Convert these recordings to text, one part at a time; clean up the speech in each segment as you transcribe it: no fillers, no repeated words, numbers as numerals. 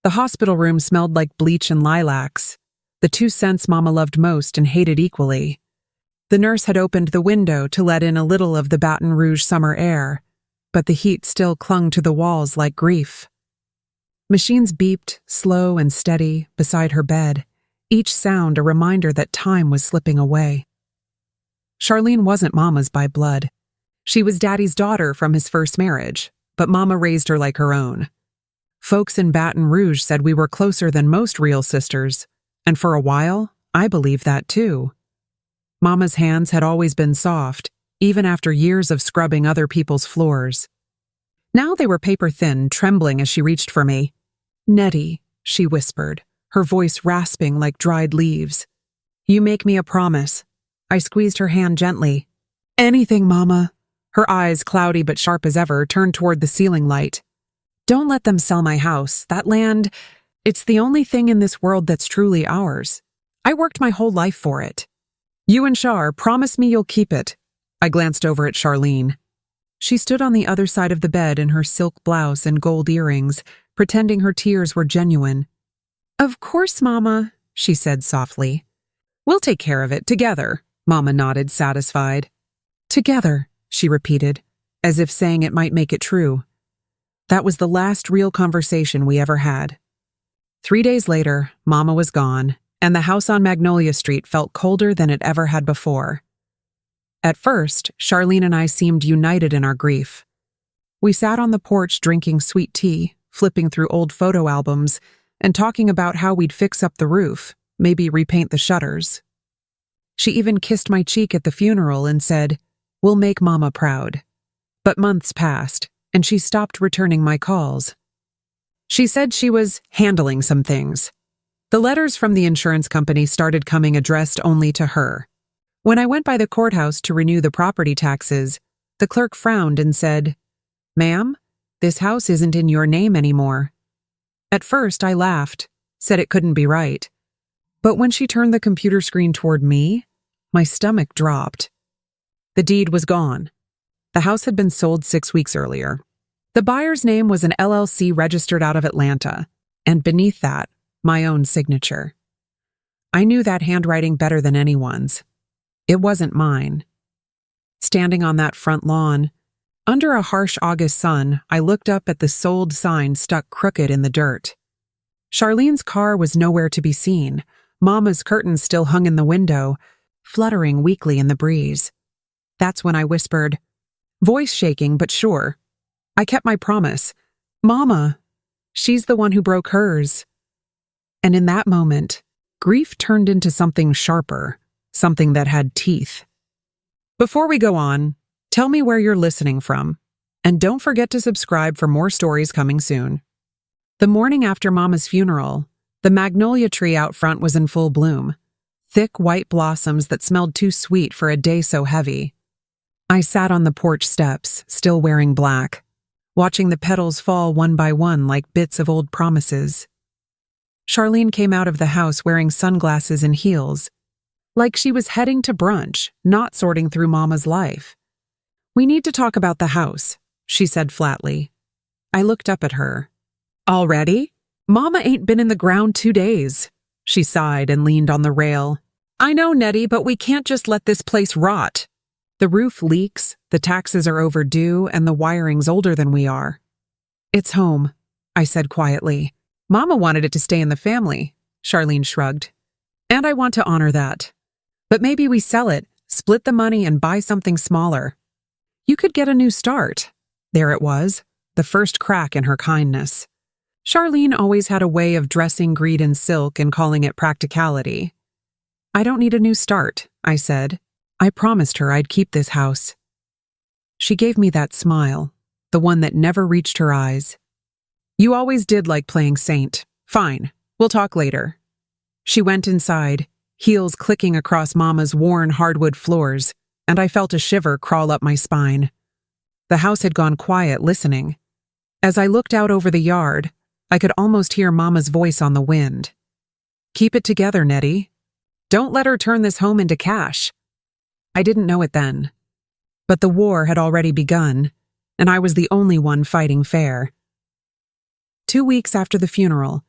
The hospital room smelled like bleach and lilacs, the two scents Mama loved most and hated equally. The nurse had opened the window to let in a little of the Baton Rouge summer air, but the heat still clung to the walls like grief. Machines beeped, slow and steady, beside her bed, each sound a reminder that time was slipping away. Charlene wasn't Mama's by blood. She was Daddy's daughter from his first marriage, but Mama raised her like her own. Folks in Baton Rouge said we were closer than most real sisters, and for a while, I believed that too. Mama's hands had always been soft, even after years of scrubbing other people's floors. Now they were paper-thin, trembling as she reached for me. "Nettie," she whispered, her voice rasping like dried leaves. "You make me a promise." I squeezed her hand gently. "Anything, Mama." Her eyes, cloudy but sharp as ever, turned toward the ceiling light. "Don't let them sell my house. That land, it's the only thing in this world that's truly ours. I worked my whole life for it. You and Char, promise me you'll keep it." I glanced over at Charlene. She stood on the other side of the bed in her silk blouse and gold earrings, pretending her tears were genuine. "Of course, Mama," she said softly. "We'll take care of it, together," Mama nodded, satisfied. "Together," she repeated, as if saying it might make it true. That was the last real conversation we ever had. 3 days later, Mama was gone, and the house on Magnolia Street felt colder than it ever had before. At first, Charlene and I seemed united in our grief. We sat on the porch drinking sweet tea, flipping through old photo albums, and talking about how we'd fix up the roof, maybe repaint the shutters. She even kissed my cheek at the funeral and said, "We'll make Mama proud." But months passed, and she stopped returning my calls. She said she was handling some things. The letters from the insurance company started coming addressed only to her. When I went by the courthouse to renew the property taxes, the clerk frowned and said, "Ma'am, this house isn't in your name anymore." At first, I laughed, said it couldn't be right. But when she turned the computer screen toward me, my stomach dropped. The deed was gone. The house had been sold 6 weeks earlier. The buyer's name was an LLC registered out of Atlanta, and beneath that, my own signature. I knew that handwriting better than anyone's. It wasn't mine. Standing on that front lawn, under a harsh August sun, I looked up at the sold sign stuck crooked in the dirt. Charlene's car was nowhere to be seen. Mama's curtains still hung in the window, fluttering weakly in the breeze. That's when I whispered, voice shaking but sure. I kept my promise. "Mama, she's the one who broke hers." And in that moment, grief turned into something sharper, something that had teeth. Before we go on, tell me where you're listening from, and don't forget to subscribe for more stories coming soon. The morning after Mama's funeral, the magnolia tree out front was in full bloom, thick white blossoms that smelled too sweet for a day so heavy. I sat on the porch steps, still wearing black, watching the petals fall one by one like bits of old promises. Charlene came out of the house wearing sunglasses and heels, like she was heading to brunch, not sorting through Mama's life. "We need to talk about the house," she said flatly. I looked up at her. "Already? Mama ain't been in the ground 2 days." She sighed and leaned on the rail. "I know, Nettie, but we can't just let this place rot. The roof leaks, the taxes are overdue, and the wiring's older than we are." "It's home," I said quietly. "Mama wanted it to stay in the family," Charlene shrugged. "And I want to honor that. But maybe we sell it, split the money, and buy something smaller. You could get a new start." There it was, the first crack in her kindness. Charlene always had a way of dressing greed in silk and calling it practicality. "I don't need a new start," I said. I promised her I'd keep this house. She gave me that smile, the one that never reached her eyes. "You always did like playing saint. Fine, we'll talk later." She went inside, heels clicking across Mama's worn hardwood floors, and I felt a shiver crawl up my spine. The house had gone quiet, listening. As I looked out over the yard, I could almost hear Mama's voice on the wind. "Keep it together, Nettie. Don't let her turn this home into cash." I didn't know it then, but the war had already begun, and I was the only one fighting fair. 2 weeks after the funeral,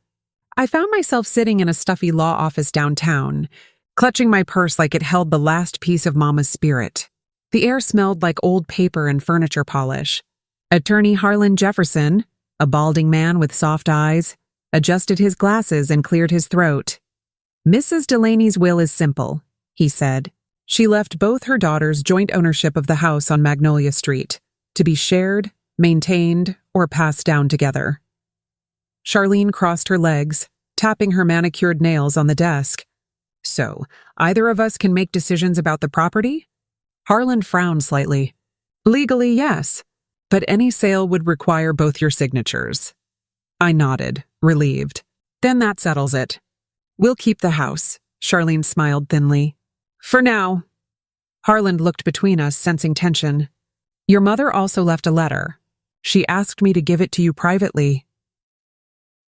I found myself sitting in a stuffy law office downtown, clutching my purse like it held the last piece of Mama's spirit. The air smelled like old paper and furniture polish. Attorney Harlan Jefferson, a balding man with soft eyes, adjusted his glasses and cleared his throat. "Mrs. Delaney's will is simple," he said. She left both her daughters joint ownership of the house on Magnolia Street, to be shared, maintained, or passed down together. Charlene crossed her legs, tapping her manicured nails on the desk. "So, either of us can make decisions about the property?" Harlan frowned slightly. "Legally, yes, but any sale would require both your signatures." I nodded, relieved. "Then that settles it. We'll keep the house," Charlene smiled thinly. "For now." Harlan looked between us, sensing tension. "Your mother also left a letter. She asked me to give it to you privately."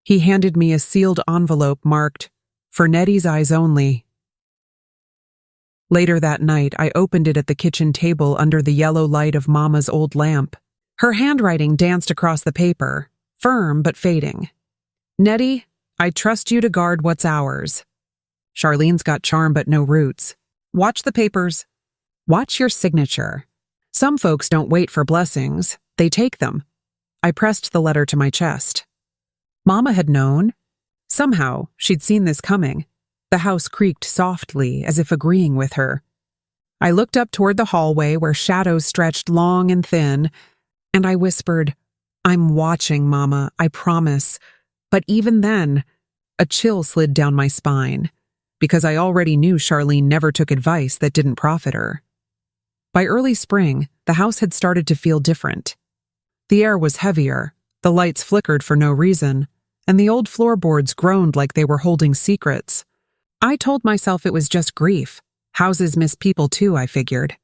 He handed me a sealed envelope marked, "For Nettie's eyes only." Later that night, I opened it at the kitchen table under the yellow light of Mama's old lamp. Her handwriting danced across the paper, firm but fading. "Nettie, I trust you to guard what's ours. Charlene's got charm but no roots. Watch the papers. Watch your signature. Some folks don't wait for blessings, they take them." I pressed the letter to my chest. Mama had known. Somehow, she'd seen this coming. The house creaked softly, as if agreeing with her. I looked up toward the hallway where shadows stretched long and thin, and I whispered, "I'm watching, Mama, I promise." But even then, a chill slid down my spine, because I already knew Charlene never took advice that didn't profit her. By early spring, the house had started to feel different. The air was heavier, the lights flickered for no reason, and the old floorboards groaned like they were holding secrets. I told myself it was just grief. Houses miss people too, I figured.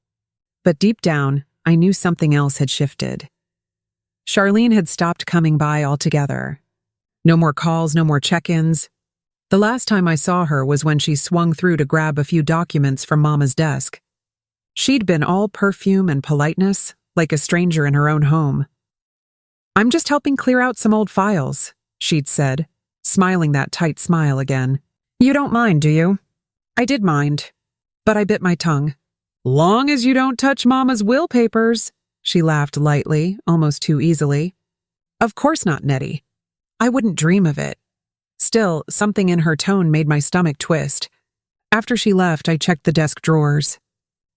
But deep down, I knew something else had shifted. Charlene had stopped coming by altogether. No more calls, no more check-ins. The last time I saw her was when she swung through to grab a few documents from Mama's desk. She'd been all perfume and politeness, like a stranger in her own home. "I'm just helping clear out some old files," she'd said, smiling that tight smile again. "You don't mind, do you?" I did mind, but I bit my tongue. "Long as you don't touch Mama's will papers," she laughed lightly, almost too easily. "Of course not, Nettie. I wouldn't dream of it." Still, something in her tone made my stomach twist. After she left, I checked the desk drawers.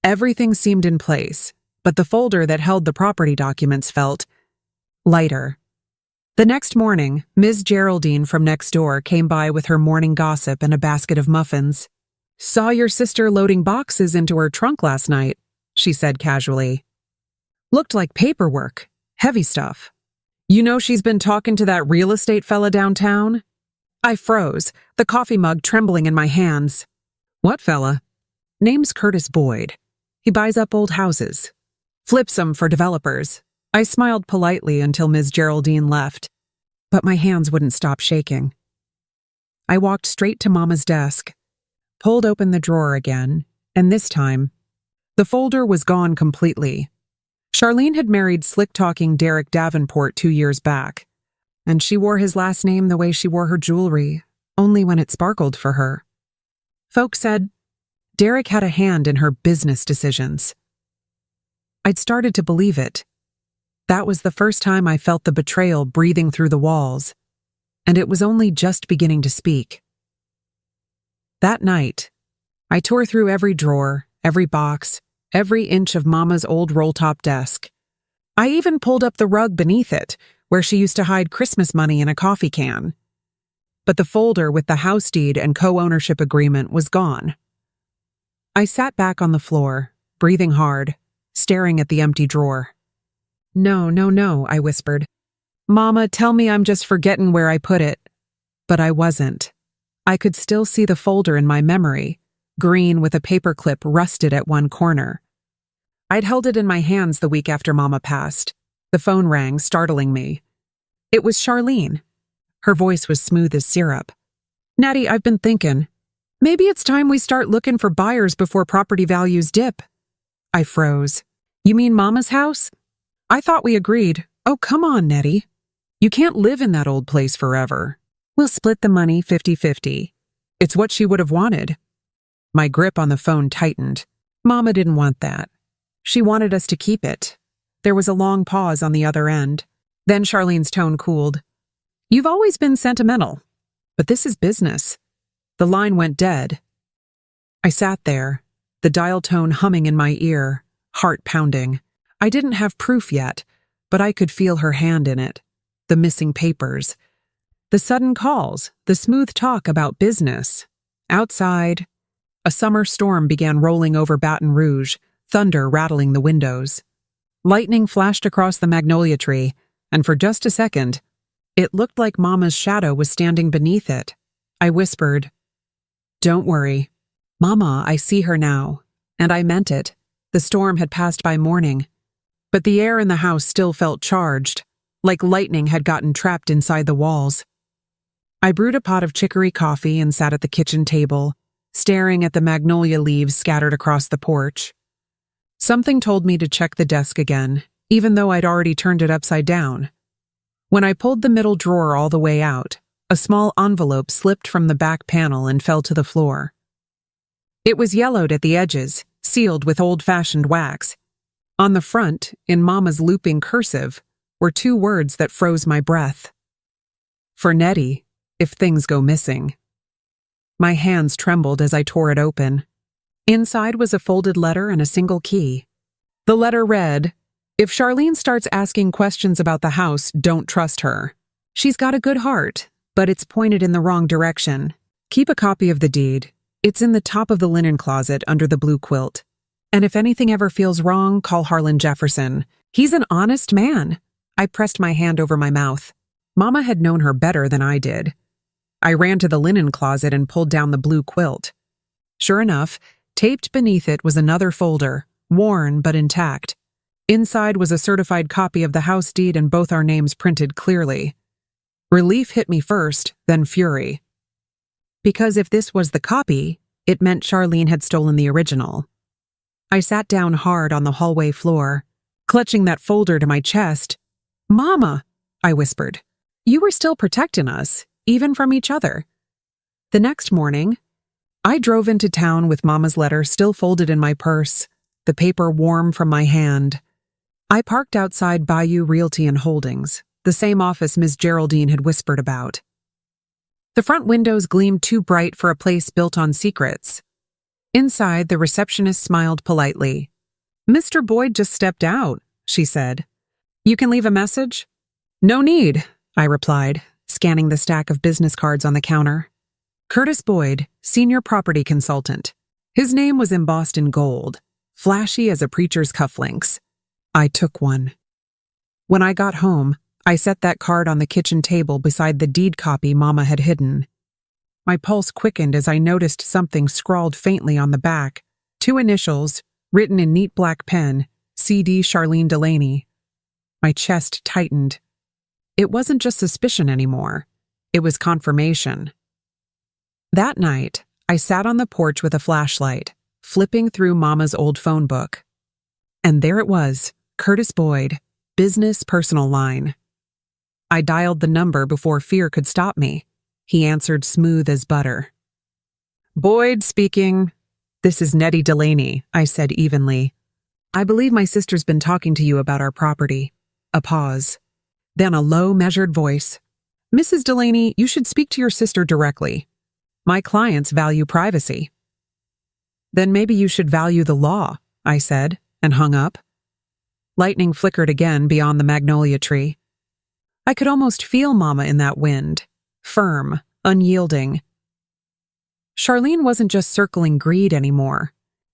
Everything seemed in place, but the folder that held the property documents felt lighter. The next morning, Ms. Geraldine from next door came by with her morning gossip and a basket of muffins. "Saw your sister loading boxes into her trunk last night," she said casually. "Looked like paperwork, heavy stuff. You know she's been talking to that real estate fella downtown?" I froze, the coffee mug trembling in my hands. "What fella?" "Name's Curtis Boyd. He buys up old houses. Flips them for developers." I smiled politely until Ms. Geraldine left, but my hands wouldn't stop shaking. I walked straight to Mama's desk, pulled open the drawer again, and this time, the folder was gone completely. Charlene had married slick-talking Derek Davenport 2 years back, and she wore his last name the way she wore her jewelry, only when it sparkled for her. Folks said Derek had a hand in her business decisions. I'd started to believe it. That was the first time I felt the betrayal breathing through the walls, and it was only just beginning to speak. That night, I tore through every drawer, every box, every inch of Mama's old roll-top desk. I even pulled up the rug beneath it, where she used to hide Christmas money in a coffee can. But the folder with the house deed and co-ownership agreement was gone. I sat back on the floor, breathing hard, staring at the empty drawer. "No, no, no," I whispered. "Mama, tell me I'm just forgetting where I put it." But I wasn't. I could still see the folder in my memory, green with a paperclip rusted at one corner. I'd held it in my hands the week after Mama passed. The phone rang, startling me. It was Charlene. Her voice was smooth as syrup. "Natty, I've been thinking. Maybe it's time we start looking for buyers before property values dip." I froze. "You mean Mama's house? I thought we agreed." "Oh, come on, Nettie. You can't live in that old place forever." We'll split the money 50-50. It's what she would have wanted. My grip on the phone tightened. Mama didn't want that. She wanted us to keep it. There was a long pause on the other end. Then Charlene's tone cooled. You've always been sentimental, but this is business. The line went dead. I sat there, the dial tone humming in my ear, heart pounding. I didn't have proof yet, but I could feel her hand in it. The missing papers. The sudden calls, the smooth talk about business. Outside, a summer storm began rolling over Baton Rouge, thunder rattling the windows. Lightning flashed across the magnolia tree, and for just a second, it looked like Mama's shadow was standing beneath it. I whispered, Don't worry. Mama, I see her now. And I meant it. The storm had passed by morning. But the air in the house still felt charged, like lightning had gotten trapped inside the walls. I brewed a pot of chicory coffee and sat at the kitchen table, staring at the magnolia leaves scattered across the porch. Something told me to check the desk again, even though I'd already turned it upside down. When I pulled the middle drawer all the way out, a small envelope slipped from the back panel and fell to the floor. It was yellowed at the edges, sealed with old-fashioned wax. On the front, in Mama's looping cursive, were 2 words that froze my breath. For Nettie, if things go missing. My hands trembled as I tore it open. Inside was a folded letter and a single key. The letter read, If Charlene starts asking questions about the house, don't trust her. She's got a good heart, but it's pointed in the wrong direction. Keep a copy of the deed. It's in the top of the linen closet under the blue quilt. And if anything ever feels wrong, call Harlan Jefferson. He's an honest man. I pressed my hand over my mouth. Mama had known her better than I did. I ran to the linen closet and pulled down the blue quilt. Sure enough, taped beneath it was another folder, worn but intact. Inside was a certified copy of the house deed and both our names printed clearly. Relief hit me first, then fury. Because if this was the copy, it meant Charlene had stolen the original. I sat down hard on the hallway floor, clutching that folder to my chest. Mama, I whispered, you were still protecting us, even from each other. The next morning, I drove into town with Mama's letter still folded in my purse, the paper warm from my hand. I parked outside Bayou Realty and Holdings, the same office Miss Geraldine had whispered about. The front windows gleamed too bright for a place built on secrets. Inside, the receptionist smiled politely. Mr. Boyd just stepped out, she said. You can leave a message? No need, I replied, scanning the stack of business cards on the counter. Curtis Boyd, senior property consultant. His name was embossed in gold, flashy as a preacher's cufflinks. I took one. When I got home, I set that card on the kitchen table beside the deed copy Mama had hidden. My pulse quickened as I noticed something scrawled faintly on the back. 2 initials, written in neat black pen, C.D. Charlene Delaney. My chest tightened. It wasn't just suspicion anymore. It was confirmation. That night, I sat on the porch with a flashlight, flipping through Mama's old phone book. And there it was, Curtis Boyd, business personal line. I dialed the number before fear could stop me. He answered smooth as butter. Boyd speaking. This is Nettie Delaney, I said evenly. I believe my sister's been talking to you about our property. A pause. Then a low, measured voice. Mrs. Delaney, you should speak to your sister directly. My clients value privacy. Then maybe you should value the law, I said, and hung up. Lightning flickered again beyond the magnolia tree. I could almost feel Mama in that wind. Firm, unyielding. Charlene wasn't just circling greed anymore.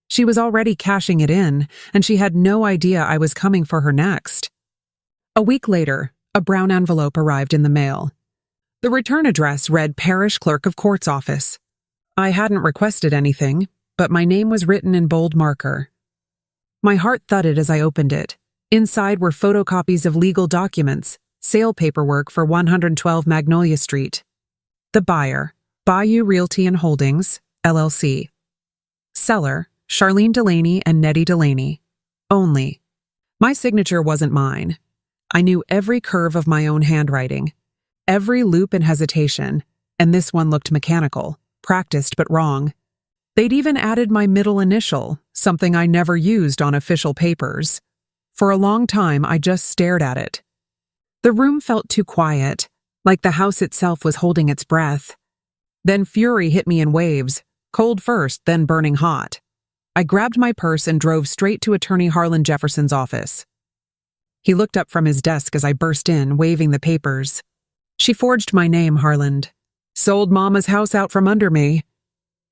She was already cashing it in, and she had no idea I was coming for her next. A week later, a brown envelope arrived in the mail. The return address read Parish Clerk of Court's office. I hadn't requested anything, but my name was written in bold marker. My heart thudded as I opened it. Inside were photocopies of legal documents, sale paperwork for 112 Magnolia Street. The buyer, Bayou Realty and Holdings, LLC. Seller, Charlene Delaney and Nettie Delaney. Only. My signature wasn't mine. I knew every curve of my own handwriting, every loop and hesitation, and this one looked mechanical, practiced but wrong. They'd even added my middle initial, something I never used on official papers. For a long time, I just stared at it. The room felt too quiet, like the house itself was holding its breath. Then fury hit me in waves, cold first, then burning hot. I grabbed my purse and drove straight to Attorney Harlan Jefferson's office. He looked up from his desk as I burst in, waving the papers. "She forged my name, Harlan. Sold Mama's house out from under me."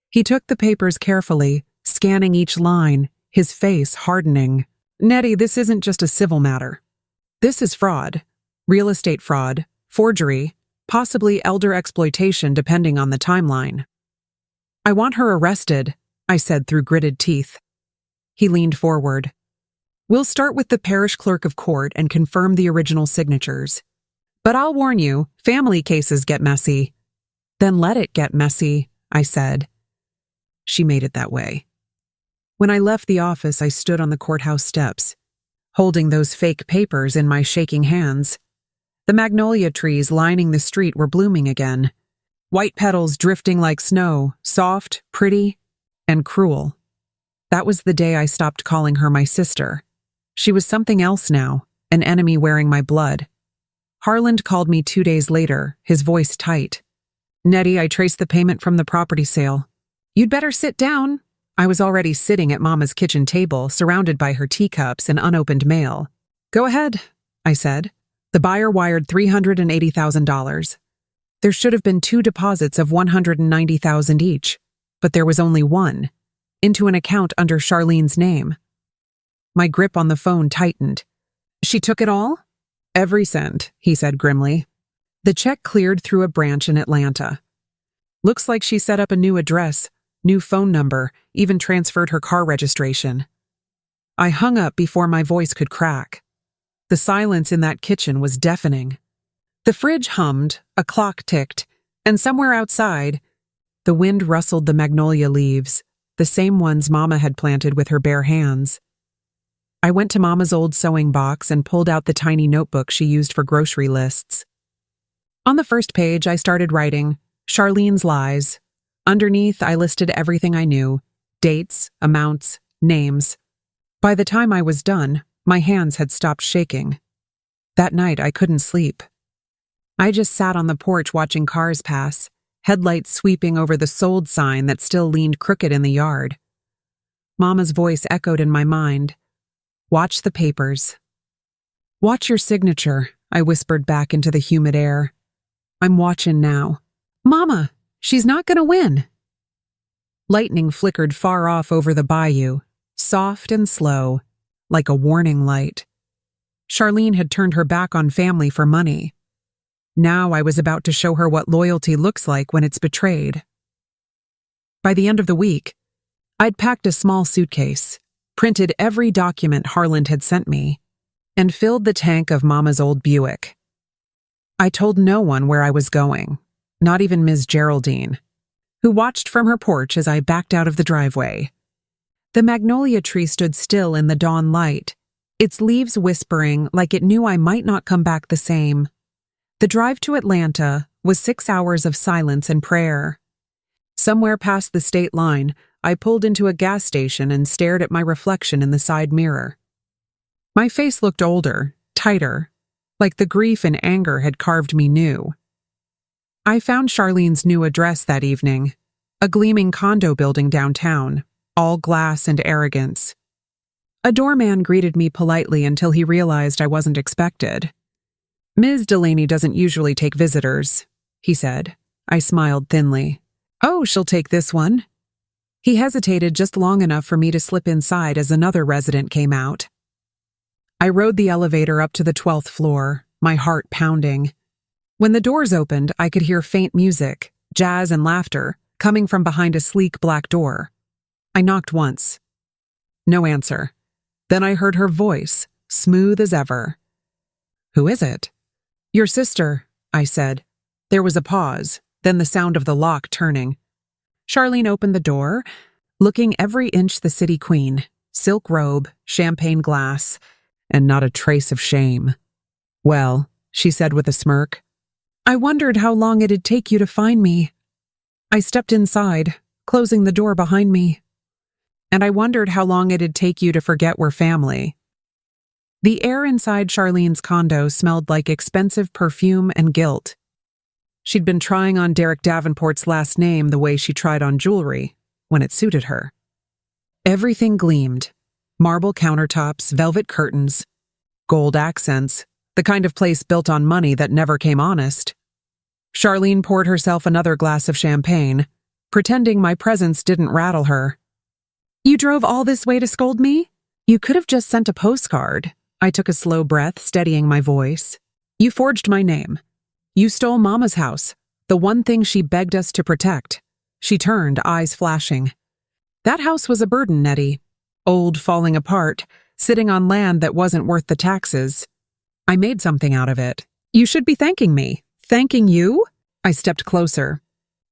He took the papers carefully, scanning each line, his face hardening. "Nettie, this isn't just a civil matter. This is fraud. Real estate fraud, forgery, possibly elder exploitation depending on the timeline." "I want her arrested," I said through gritted teeth. He leaned forward. "We'll start with the parish clerk of court and confirm the original signatures. But I'll warn you, family cases get messy." "Then let it get messy," I said. She made it that way. When I left the office, I stood on the courthouse steps, holding those fake papers in my shaking hands. The magnolia trees lining the street were blooming again. White petals drifting like snow, soft, pretty, and cruel. That was the day I stopped calling her my sister. She was something else now, an enemy wearing my blood. Harlan called me 2 days later, his voice tight. "Nettie, I traced the payment from the property sale." "You'd better sit down." I was already sitting at Mama's kitchen table, surrounded by her teacups and unopened mail. "Go ahead," I said. "The buyer wired $380,000. There should have been 2 deposits of $190,000 each, but there was only one, into an account under Charlene's name." My grip on the phone tightened. "She took it all?" "Every cent," he said grimly. "The check cleared through a branch in Atlanta. Looks like she set up a new address, new phone number, even transferred her car registration." I hung up before my voice could crack. The silence in that kitchen was deafening. The fridge hummed, a clock ticked, and somewhere outside, the wind rustled the magnolia leaves, the same ones Mama had planted with her bare hands. I went to Mama's old sewing box and pulled out the tiny notebook she used for grocery lists. On the first page, I started writing, "Charlene's lies." Underneath, I listed everything I knew, dates, amounts, names. By the time I was done, my hands had stopped shaking. That night, I couldn't sleep. I just sat on the porch watching cars pass, headlights sweeping over the sold sign that still leaned crooked in the yard. Mama's voice echoed in my mind. "Watch the papers." "Watch your signature," I whispered back into the humid air. "I'm watching now." "Mama, she's not gonna win." Lightning flickered far off over the bayou, soft and slow, like a warning light. Charlene had turned her back on family for money. Now I was about to show her what loyalty looks like when it's betrayed. By the end of the week, I'd packed a small suitcase, printed every document Harlan had sent me, and filled the tank of Mama's old Buick. I told no one where I was going, not even Ms. Geraldine, who watched from her porch as I backed out of the driveway. The magnolia tree stood still in the dawn light, its leaves whispering like it knew I might not come back the same. The drive to Atlanta was 6 hours of silence and prayer. Somewhere past the state line, I pulled into a gas station and stared at my reflection in the side mirror. My face looked older, tighter, like the grief and anger had carved me new. I found Charlene's new address that evening, a gleaming condo building downtown, all glass and arrogance. A doorman greeted me politely until he realized I wasn't expected. "Ms. Delaney doesn't usually take visitors," he said. I smiled thinly. "Oh, she'll take this one." He hesitated just long enough for me to slip inside as another resident came out. I rode the elevator up to the 12th floor, my heart pounding. When the doors opened, I could hear faint music, jazz and laughter, coming from behind a sleek black door. I knocked once. No answer. Then I heard her voice, smooth as ever. "Who is it?" "Your sister," I said. There was a pause, then the sound of the lock turning. Charlene opened the door, looking every inch the city queen, silk robe, champagne glass, and not a trace of shame. "Well," she said with a smirk, I wondered how long it'd take you to find me. I stepped inside, closing the door behind me. And I wondered how long it'd take you to forget we're family. The air inside Charlene's condo smelled like expensive perfume and guilt. She'd been trying on Derek Davenport's last name the way she tried on jewelry, when it suited her. Everything gleamed. Marble countertops, velvet curtains, gold accents, the kind of place built on money that never came honest. Charlene poured herself another glass of champagne, pretending my presence didn't rattle her. You drove all this way to scold me? You could have just sent a postcard. I took a slow breath, steadying my voice. You forged my name. You stole Mama's house, the one thing she begged us to protect. She turned, eyes flashing. That house was a burden, Nettie. Old, falling apart, sitting on land that wasn't worth the taxes. I made something out of it. You should be thanking me. Thanking you? I stepped closer.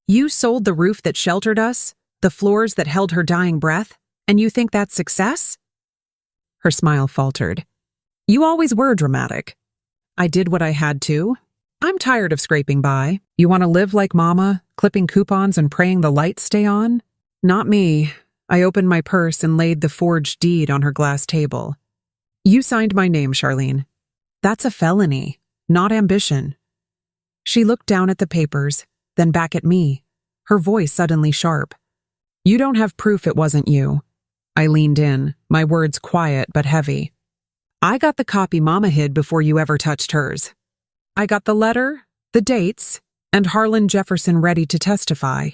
You sold the roof that sheltered us, the floors that held her dying breath, and you think that's success? Her smile faltered. You always were dramatic. I did what I had to. I'm tired of scraping by. You want to live like Mama, clipping coupons and praying the lights stay on? Not me. I opened my purse and laid the forged deed on her glass table. You signed my name, Charlene. That's a felony, not ambition. She looked down at the papers, then back at me, her voice suddenly sharp. You don't have proof it wasn't you. I leaned in, my words quiet but heavy. I got the copy Mama hid before you ever touched hers. I got the letter, the dates, and Harlan Jefferson ready to testify.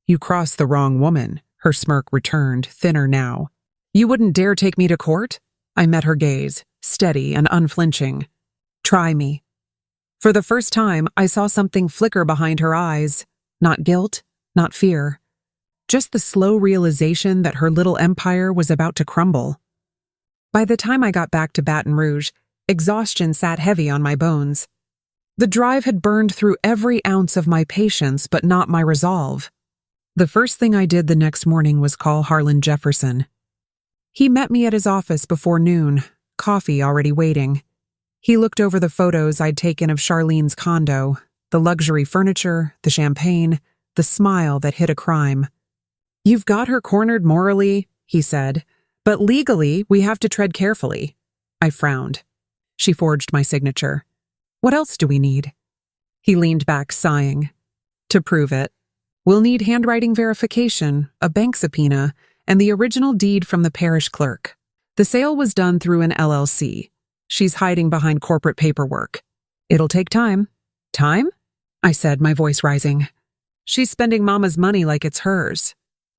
You crossed the wrong woman, her smirk returned, thinner now. You wouldn't dare take me to court? I met her gaze, steady and unflinching. Try me. For the first time, I saw something flicker behind her eyes. Not guilt, not fear. Just the slow realization that her little empire was about to crumble. By the time I got back to Baton Rouge, exhaustion sat heavy on my bones. The drive had burned through every ounce of my patience, but not my resolve. The first thing I did the next morning was call Harlan Jefferson. He met me at his office before noon, coffee already waiting. He looked over the photos I'd taken of Charlene's condo, the luxury furniture, the champagne, the smile that hid a crime. You've got her cornered morally, he said, but legally we have to tread carefully. I frowned. She forged my signature. What else do we need? He leaned back, sighing. To prove it, we'll need handwriting verification, a bank subpoena, and the original deed from the parish clerk. The sale was done through an LLC. She's hiding behind corporate paperwork. It'll take time. Time? I said, my voice rising. She's spending Mama's money like it's hers.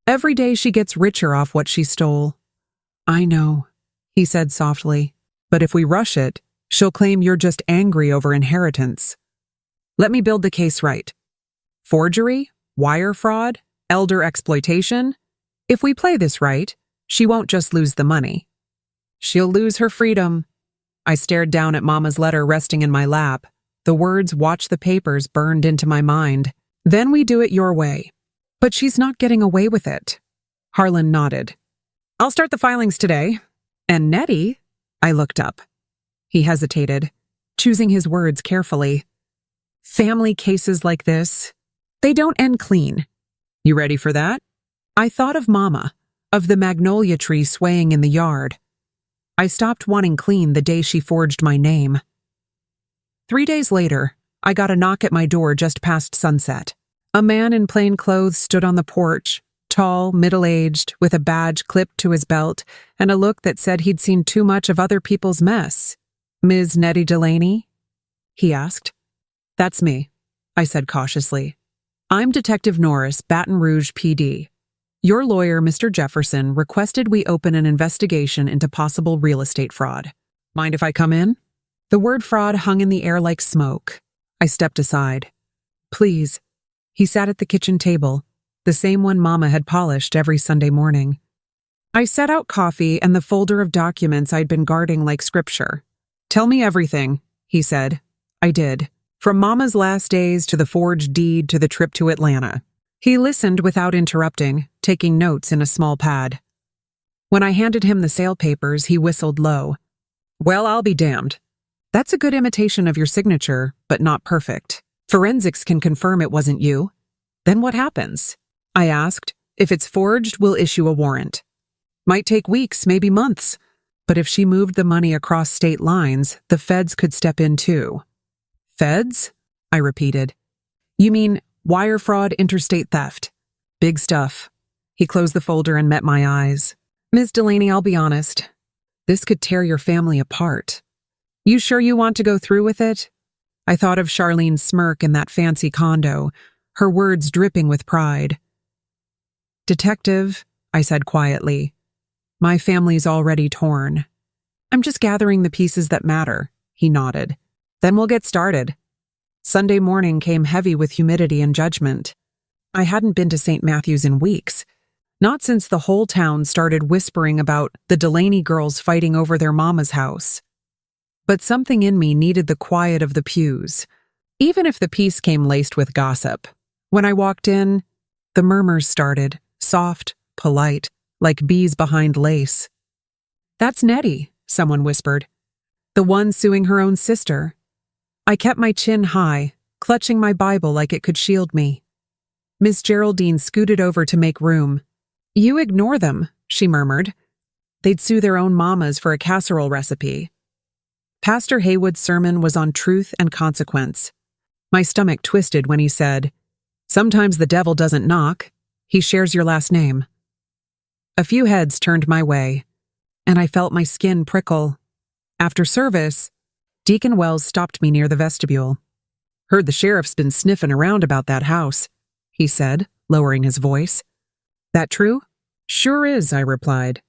Every day she gets richer off what she stole. I know, he said softly, but if we rush it, she'll claim you're just angry over inheritance. Let me build the case right. Forgery? Wire fraud? Elder exploitation? If we play this right, she won't just lose the money. She'll lose her freedom. I stared down at Mama's letter resting in my lap. The words "watch the papers" burned into my mind. Then we do it your way. But she's not getting away with it. Harlan nodded. I'll start the filings today. And Nettie? I looked up. He hesitated, choosing his words carefully. Family cases like this, they don't end clean. You ready for that? I thought of Mama, of the magnolia tree swaying in the yard. I stopped wanting clean the day she forged my name. 3 days later, I got a knock at my door just past sunset. A man in plain clothes stood on the porch, tall, middle-aged, with a badge clipped to his belt and a look that said he'd seen too much of other people's mess. Ms. Nettie Delaney? He asked. That's me, I said cautiously. I'm Detective Norris, Baton Rouge PD. Your lawyer, Mr. Jefferson, requested we open an investigation into possible real estate fraud. Mind if I come in? The word fraud hung in the air like smoke. I stepped aside. Please. He sat at the kitchen table, the same one Mama had polished every Sunday morning. I set out coffee and the folder of documents I'd been guarding like scripture. Tell me everything, he said. I did. From Mama's last days to the forged deed to the trip to Atlanta. He listened without interrupting, taking notes in a small pad. When I handed him the sale papers, he whistled low. Well, I'll be damned. That's a good imitation of your signature, but not perfect. Forensics can confirm it wasn't you. Then what happens? I asked. If it's forged, we'll issue a warrant. Might take weeks, maybe months. But if she moved the money across state lines, the feds could step in too. Feds? I repeated. You mean wire fraud, interstate theft? Big stuff. He closed the folder and met my eyes. Ms. Delaney, I'll be honest. This could tear your family apart. You sure you want to go through with it? I thought of Charlene's smirk in that fancy condo, her words dripping with pride. Detective, I said quietly, my family's already torn. I'm just gathering the pieces that matter, he nodded. Then we'll get started. Sunday morning came heavy with humidity and judgment. I hadn't been to St. Matthew's in weeks, not since the whole town started whispering about the Delaney girls fighting over their mama's house. But something in me needed the quiet of the pews, even if the piece came laced with gossip. When I walked in, the murmurs started, soft, polite, like bees behind lace. That's Nettie, someone whispered. The one suing her own sister. I kept my chin high, clutching my Bible like it could shield me. Miss Geraldine scooted over to make room. You ignore them, she murmured. They'd sue their own mamas for a casserole recipe. Pastor Haywood's sermon was on truth and consequence. My stomach twisted when he said, Sometimes the devil doesn't knock. He shares your last name. A few heads turned my way, and I felt my skin prickle. After service, Deacon Wells stopped me near the vestibule. Heard the sheriff's been sniffing around about that house, he said, lowering his voice. That true? Sure is, I replied.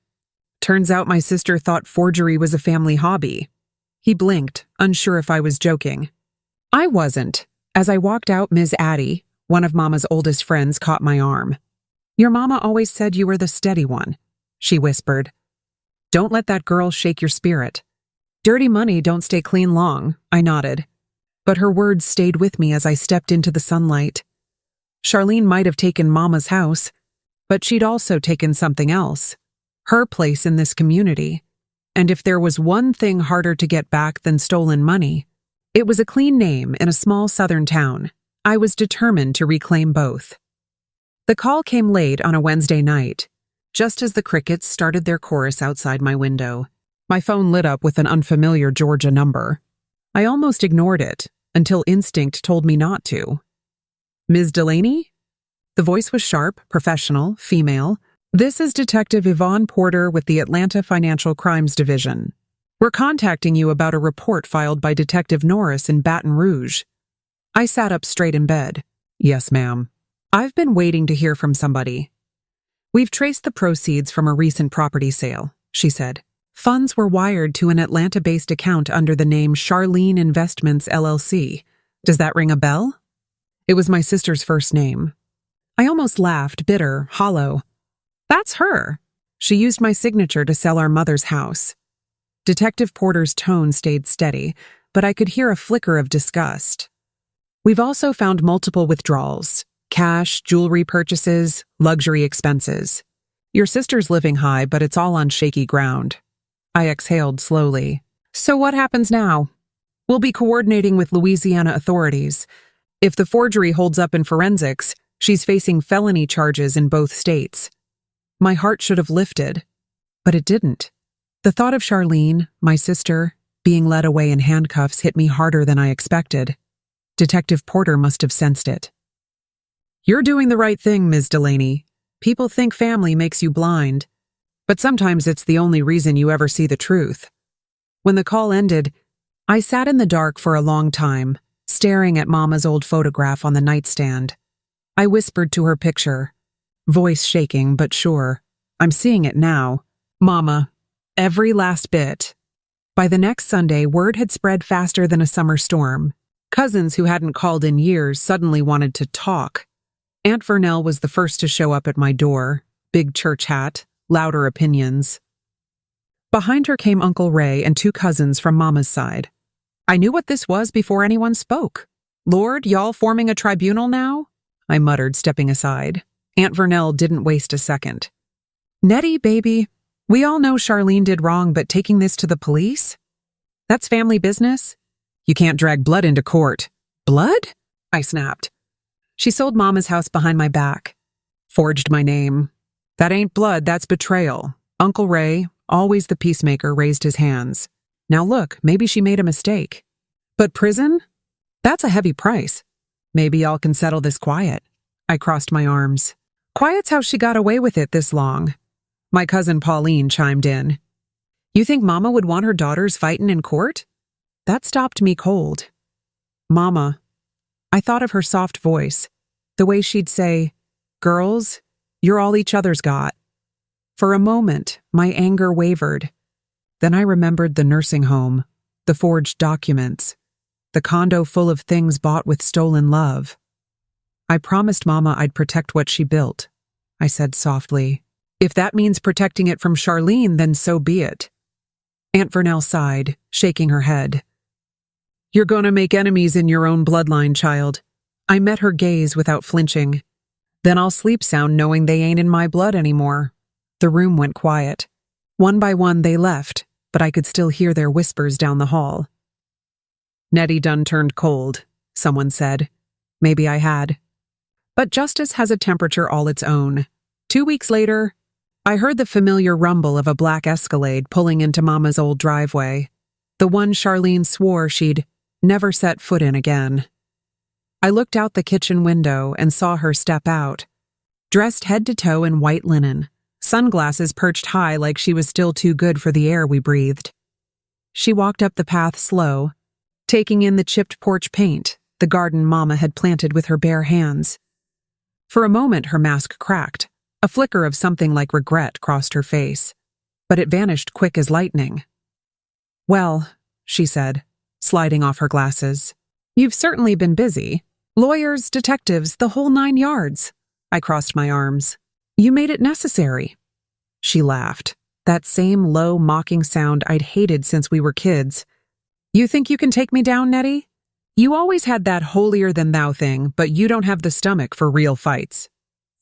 Turns out my sister thought forgery was a family hobby. He blinked, unsure if I was joking. I wasn't. As I walked out, Ms. Addie, one of Mama's oldest friends, caught my arm. Your mama always said you were the steady one, she whispered. Don't let that girl shake your spirit. Dirty money don't stay clean long, I nodded. But her words stayed with me as I stepped into the sunlight. Charlene might have taken Mama's house, but she'd also taken something else. Her place in this community. And if there was one thing harder to get back than stolen money, it was a clean name in a small southern town. I was determined to reclaim both. The call came late on a Wednesday night, just as the crickets started their chorus outside my window. My phone lit up with an unfamiliar Georgia number. I almost ignored it, until instinct told me not to. Ms. Delaney? The voice was sharp, professional, female. This is Detective Yvonne Porter with the Atlanta Financial Crimes Division. We're contacting you about a report filed by Detective Norris in Baton Rouge. I sat up straight in bed. Yes, ma'am. I've been waiting to hear from somebody. We've traced the proceeds from a recent property sale, she said. Funds were wired to an Atlanta-based account under the name Charlene Investments, LLC. Does that ring a bell? It was my sister's first name. I almost laughed, bitter, hollow. That's her. She used my signature to sell our mother's house. Detective Porter's tone stayed steady, but I could hear a flicker of disgust. We've also found multiple withdrawals. Cash, jewelry purchases, luxury expenses. Your sister's living high, but it's all on shaky ground. I exhaled slowly. So what happens now? We'll be coordinating with Louisiana authorities. If the forgery holds up in forensics, she's facing felony charges in both states. My heart should have lifted, but it didn't. The thought of Charlene, my sister, being led away in handcuffs hit me harder than I expected. Detective Porter must have sensed it. You're doing the right thing, Ms. Delaney. People think family makes you blind, but sometimes it's the only reason you ever see the truth. When the call ended, I sat in the dark for a long time, staring at Mama's old photograph on the nightstand. I whispered to her picture, voice shaking but sure. I'm seeing it now. Mama, every last bit. By the next Sunday, word had spread faster than a summer storm. Cousins who hadn't called in years suddenly wanted to talk. Aunt Vernell was the first to show up at my door, big church hat, louder opinions. Behind her came Uncle Ray and two cousins from Mama's side. I knew what this was before anyone spoke. Lord, y'all forming a tribunal now? I muttered, stepping aside. Aunt Vernell didn't waste a second. Nettie, baby, we all know Charlene did wrong, but taking this to the police? That's family business. You can't drag blood into court. Blood? I snapped. She sold Mama's house behind my back. Forged my name. That ain't blood, that's betrayal. Uncle Ray, always the peacemaker, raised his hands. Now look, maybe she made a mistake. But prison? That's a heavy price. Maybe y'all can settle this quiet. I crossed my arms. Quiet's how she got away with it this long. My cousin Pauline chimed in. You think Mama would want her daughters fightin' in court? That stopped me cold. Mama. I thought of her soft voice, the way she'd say, Girls, you're all each other's got. For a moment, my anger wavered. Then I remembered the nursing home, the forged documents, the condo full of things bought with stolen love. I promised Mama I'd protect what she built, I said softly. If that means protecting it from Charlene, then so be it. Aunt Vernell sighed, shaking her head. You're gonna make enemies in your own bloodline, child. I met her gaze without flinching. Then I'll sleep sound knowing they ain't in my blood anymore. The room went quiet. One by one they left, but I could still hear their whispers down the hall. Nettie done turned cold, someone said. Maybe I had. But justice has a temperature all its own. 2 weeks later, I heard the familiar rumble of a black Escalade pulling into Mama's old driveway, the one Charlene swore she'd never set foot in again. I looked out the kitchen window and saw her step out, dressed head to toe in white linen, sunglasses perched high like she was still too good for the air we breathed. She walked up the path slow, taking in the chipped porch paint, the garden Mama had planted with her bare hands. For a moment her mask cracked. A flicker of something like regret crossed her face, but it vanished quick as lightning. Well, she said, sliding off her glasses, you've certainly been busy. Lawyers, detectives, the whole 9 yards. I crossed my arms. You made it necessary. She laughed, that same low, mocking sound I'd hated since we were kids. You think you can take me down, Nettie? You always had that holier-than-thou thing, but you don't have the stomach for real fights.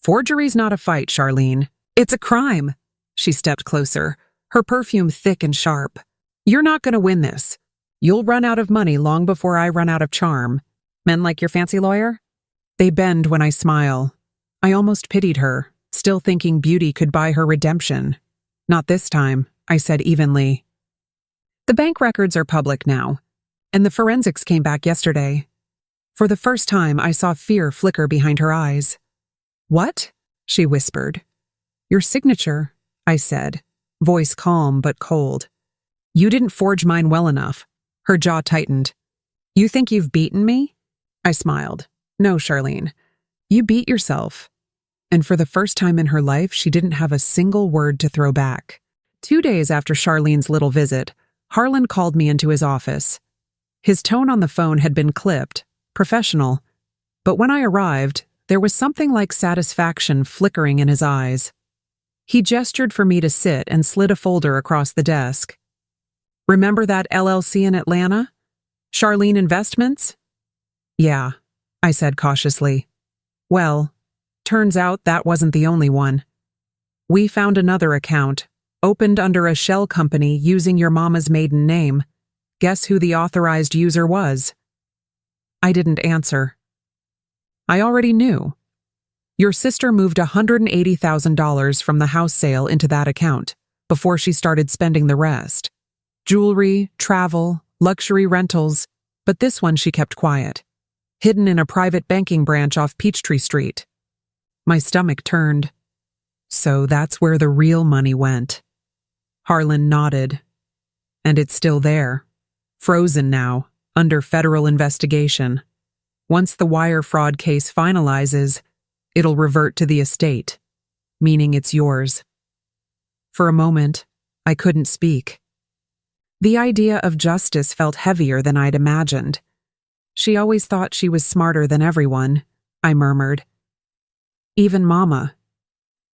Forgery's not a fight, Charlene. It's a crime. She stepped closer, her perfume thick and sharp. You're not going to win this. You'll run out of money long before I run out of charm. Men like your fancy lawyer? They bend when I smile. I almost pitied her, still thinking beauty could buy her redemption. Not this time, I said evenly. The bank records are public now, and the forensics came back yesterday. For the first time, I saw fear flicker behind her eyes. What? She whispered. Your signature, I said, voice calm but cold. You didn't forge mine well enough. Her jaw tightened. You think you've beaten me? I smiled. No, Charlene. You beat yourself. And for the first time in her life, she didn't have a single word to throw back. 2 days after Charlene's little visit, Harlan called me into his office. His tone on the phone had been clipped, professional, but when I arrived, there was something like satisfaction flickering in his eyes. He gestured for me to sit and slid a folder across the desk. Remember that LLC in Atlanta? Charlene Investments? Yeah, I said cautiously. Well, turns out that wasn't the only one. We found another account, opened under a shell company using your mama's maiden name. Guess who the authorized user was? I didn't answer. I already knew. Your sister moved $180,000 from the house sale into that account before she started spending the rest. Jewelry, travel, luxury rentals, but this one she kept quiet, hidden in a private banking branch off Peachtree Street. My stomach turned. So that's where the real money went. Harlan nodded. And it's still there, frozen now, under federal investigation. Once the wire fraud case finalizes, it'll revert to the estate, meaning it's yours. For a moment, I couldn't speak. The idea of justice felt heavier than I'd imagined. She always thought she was smarter than everyone, I murmured. Even Mama.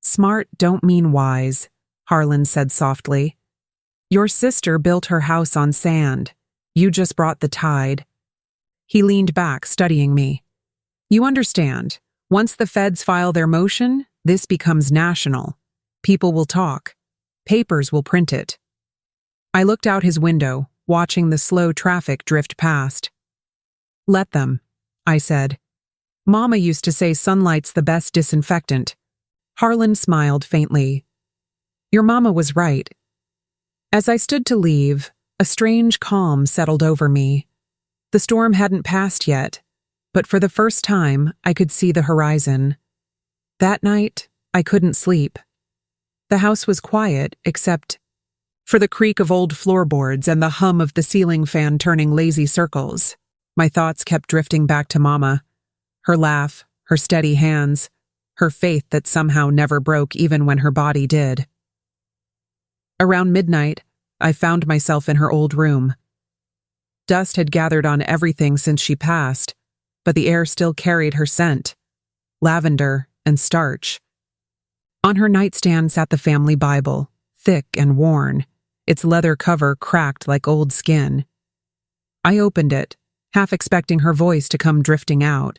Smart don't mean wise, Harlan said softly. Your sister built her house on sand. You just brought the tide. He leaned back, studying me. You understand, once the feds file their motion, this becomes national. People will talk. Papers will print it. I looked out his window, watching the slow traffic drift past. "Let them," I said. "Mama used to say sunlight's the best disinfectant." Harlan smiled faintly. "Your mama was right." As I stood to leave, a strange calm settled over me. The storm hadn't passed yet, but for the first time, I could see the horizon. That night, I couldn't sleep. The house was quiet, except for the creak of old floorboards and the hum of the ceiling fan turning lazy circles. My thoughts kept drifting back to Mama. Her laugh, her steady hands, her faith that somehow never broke even when her body did. Around midnight, I found myself in her old room. Dust had gathered on everything since she passed, but the air still carried her scent, lavender and starch. On her nightstand sat the family Bible, thick and worn, its leather cover cracked like old skin. I opened it, half expecting her voice to come drifting out.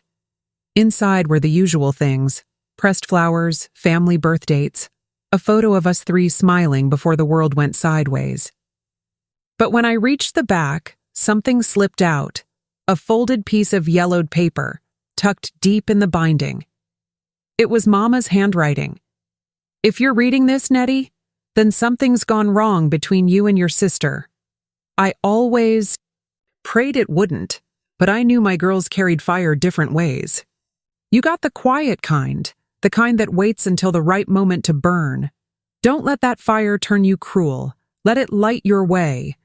Inside were the usual things: pressed flowers, family birth dates, a photo of us three smiling before the world went sideways. But when I reached the back, something slipped out, a folded piece of yellowed paper, tucked deep in the binding. It was Mama's handwriting. "If you're reading this, Nettie, then something's gone wrong between you and your sister. I always prayed it wouldn't, but I knew my girls carried fire different ways. You got the quiet kind, the kind that waits until the right moment to burn. Don't let that fire turn you cruel. Let it light your way."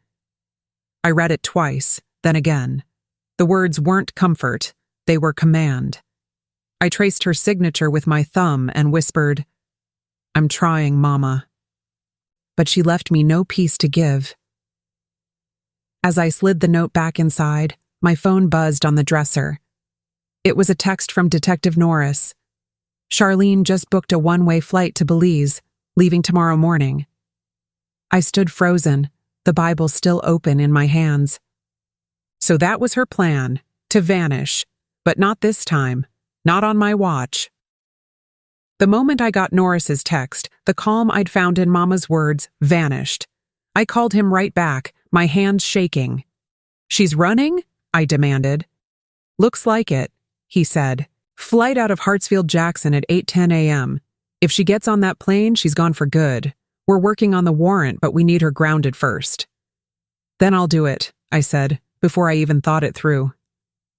I read it twice, then again. The words weren't comfort, they were command. I traced her signature with my thumb and whispered, "I'm trying, Mama." But she left me no peace to give. As I slid the note back inside, my phone buzzed on the dresser. It was a text from Detective Norris. Charlene just booked a one-way flight to Belize, leaving tomorrow morning. I stood frozen, the Bible still open in my hands. So that was her plan, to vanish, but not this time, not on my watch. The moment I got Norris's text, the calm I'd found in Mama's words vanished. I called him right back, my hands shaking. "She's running?" I demanded. "Looks like it," he said. "Flight out of Hartsfield-Jackson at 8:10 a.m. If she gets on that plane, she's gone for good. We're working on the warrant, but we need her grounded first." "Then I'll do it," I said, before I even thought it through.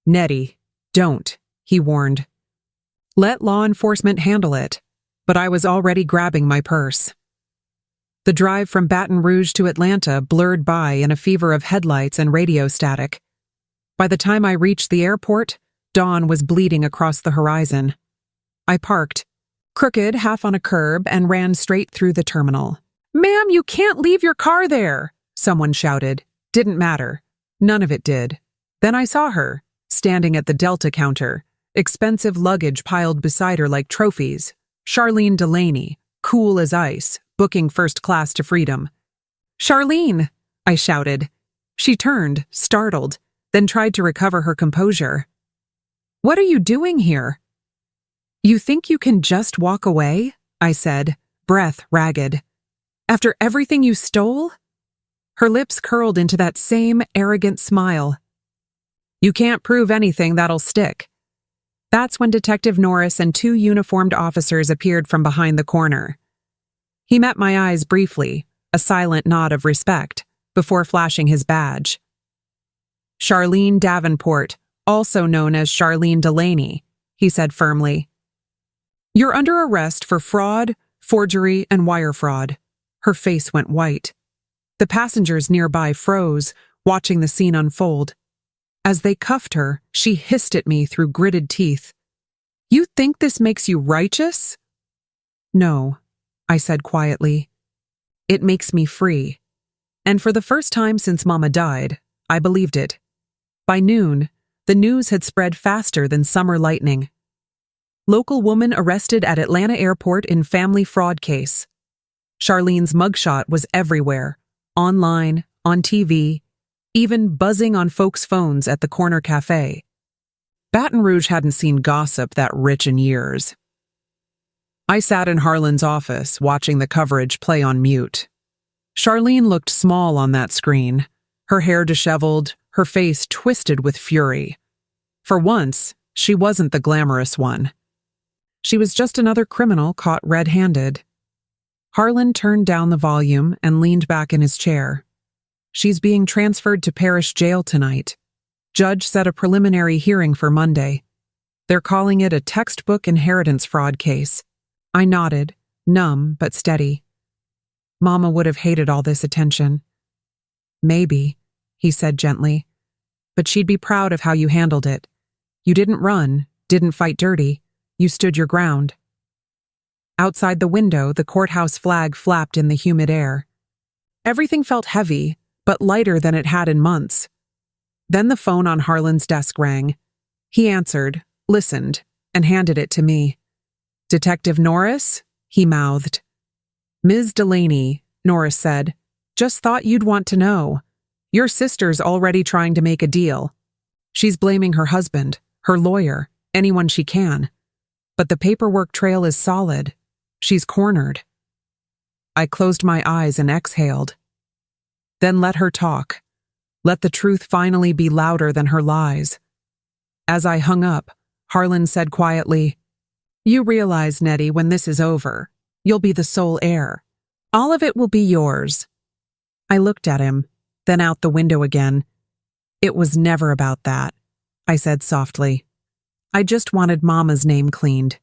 "Nettie, don't," he warned. "Let law enforcement handle it." But I was already grabbing my purse. The drive from Baton Rouge to Atlanta blurred by in a fever of headlights and radio static. By the time I reached the airport, dawn was bleeding across the horizon. I parked, crooked half on a curb, and ran straight through the terminal. "Ma'am, you can't leave your car there!" someone shouted. Didn't matter. None of it did. Then I saw her, standing at the Delta counter, expensive luggage piled beside her like trophies. Charlene Delaney, cool as ice, booking first class to freedom. "Charlene!" I shouted. She turned, startled, then tried to recover her composure. "What are you doing here?" "You think you can just walk away?" I said, breath ragged. "After everything you stole?" Her lips curled into that same arrogant smile. "You can't prove anything that'll stick." That's when Detective Norris and two uniformed officers appeared from behind the corner. He met my eyes briefly, a silent nod of respect, before flashing his badge. "Charlene Davenport, also known as Charlene Delaney," he said firmly. "You're under arrest for fraud, forgery, and wire fraud." Her face went white. The passengers nearby froze, watching the scene unfold. As they cuffed her, she hissed at me through gritted teeth. "You think this makes you righteous?" "No," I said quietly. "It makes me free." And for the first time since Mama died, I believed it. By noon, the news had spread faster than summer lightning. Local woman arrested at Atlanta airport in family fraud case. Charlene's mugshot was everywhere, online, on TV, even buzzing on folks' phones at the corner cafe. Baton Rouge hadn't seen gossip that rich in years. I sat in Harlan's office, watching the coverage play on mute. Charlene looked small on that screen, her hair disheveled, her face twisted with fury. For once, she wasn't the glamorous one. She was just another criminal caught red-handed. Harlan turned down the volume and leaned back in his chair. She's being transferred to parish jail tonight. Judge set a preliminary hearing for Monday. They're calling it a textbook inheritance fraud case. I nodded, numb but steady. Mama would have hated all this attention. Maybe, he said gently. But she'd be proud of how you handled it. You didn't run, didn't fight dirty. You stood your ground. Outside the window, the courthouse flag flapped in the humid air. Everything felt heavy, but lighter than it had in months. Then the phone on Harlan's desk rang. He answered, listened, and handed it to me. Detective Norris? He mouthed. Ms. Delaney, Norris said, just thought you'd want to know. Your sister's already trying to make a deal. She's blaming her husband, her lawyer, anyone she can. But the paperwork trail is solid. She's cornered. I closed my eyes and exhaled. Then let her talk. Let the truth finally be louder than her lies. As I hung up, Harlan said quietly, You realize, Nettie, when this is over, you'll be the sole heir. All of it will be yours. I looked at him, then out the window again. It was never about that, I said softly. I just wanted Mama's name cleaned.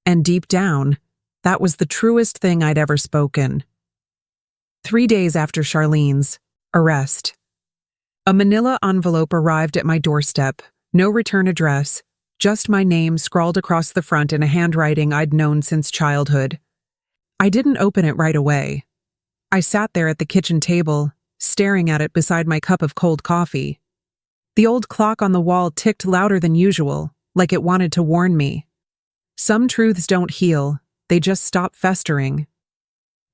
And deep down, that was the truest thing I'd ever spoken. 3 days after Charlene's arrest, a manila envelope arrived at my doorstep, no return address, just my name scrawled across the front in a handwriting I'd known since childhood. I didn't open it right away. I sat there at the kitchen table, staring at it beside my cup of cold coffee. The old clock on the wall ticked louder than usual, like it wanted to warn me. Some truths don't heal, they just stop festering.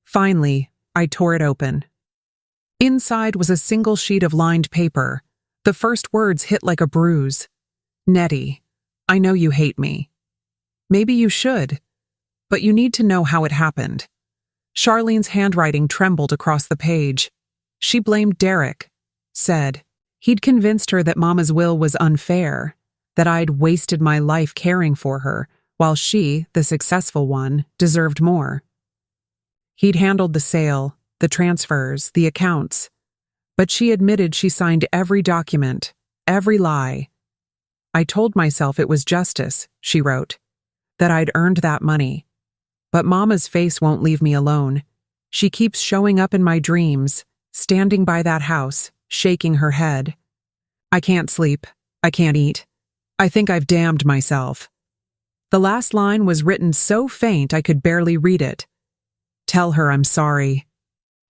Finally, I tore it open. Inside was a single sheet of lined paper. The first words hit like a bruise. Nettie, I know you hate me. Maybe you should, but you need to know how it happened. Charlene's handwriting trembled across the page. She blamed Derek, said he'd convinced her that Mama's will was unfair, that I'd wasted my life caring for her, while she, the successful one, deserved more. He'd handled the sale, the transfers, the accounts, but she admitted she signed every document, every lie. I told myself it was justice, she wrote, that I'd earned that money. But Mama's face won't leave me alone. She keeps showing up in my dreams, standing by that house, shaking her head. I can't sleep. I can't eat. I think I've damned myself. The last line was written so faint I could barely read it. Tell her I'm sorry.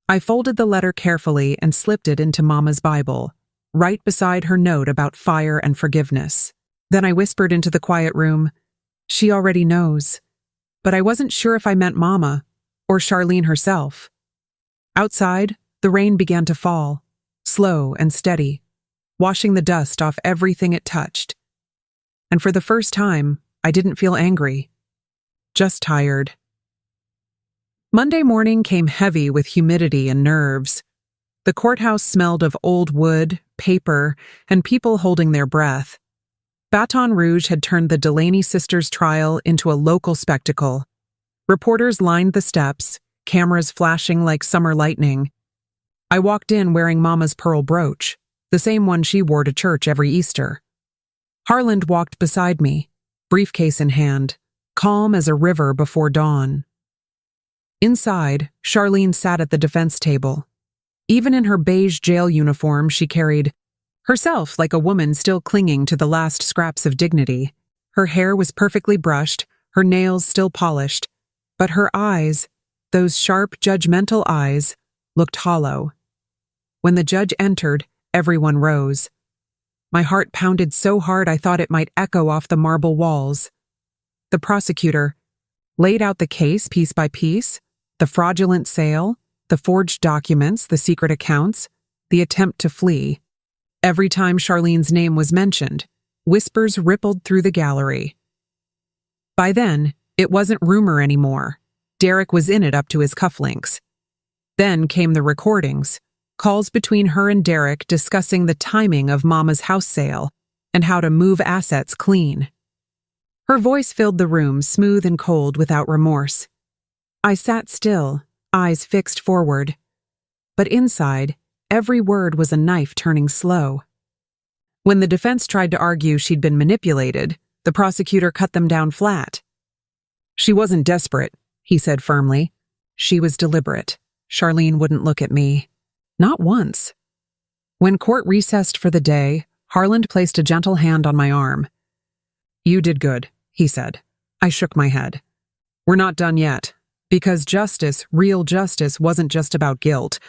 I folded the letter carefully and slipped it into Mama's Bible, right beside her note about fire and forgiveness. Then I whispered into the quiet room, She already knows. But I wasn't sure if I meant Mama or Charlene herself. Outside, the rain began to fall, slow and steady, washing the dust off everything it touched. And for the first time, I didn't feel angry, just tired. Monday morning came heavy with humidity and nerves. The courthouse smelled of old wood, paper, and people holding their breath. Baton Rouge had turned the Delaney sisters' trial into a local spectacle. Reporters lined the steps, cameras flashing like summer lightning. I walked in wearing Mama's pearl brooch, the same one she wore to church every Easter. Harlan walked beside me, briefcase in hand, calm as a river before dawn. Inside, Charlene sat at the defense table. Even in her beige jail uniform she carried, herself like a woman still clinging to the last scraps of dignity. Her hair was perfectly brushed, her nails still polished, but her eyes, those sharp, judgmental eyes, looked hollow. When the judge entered, everyone rose. My heart pounded so hard I thought it might echo off the marble walls. The prosecutor laid out the case piece by piece, the fraudulent sale, the forged documents, the secret accounts, the attempt to flee. Every time Charlene's name was mentioned, whispers rippled through the gallery. By then, it wasn't rumor anymore. Derek was in it up to his cufflinks. Then came the recordings, calls between her and Derek discussing the timing of Mama's house sale and how to move assets clean. Her voice filled the room, smooth and cold, without remorse. I sat still, eyes fixed forward. But inside, every word was a knife turning slow. When the defense tried to argue she'd been manipulated, the prosecutor cut them down flat. "She wasn't desperate," he said firmly. "She was deliberate." Charlene wouldn't look at me. Not once. When court recessed for the day, Harland placed a gentle hand on my arm. "You did good," he said. I shook my head. "We're not done yet, because justice, real justice, wasn't just about guilt.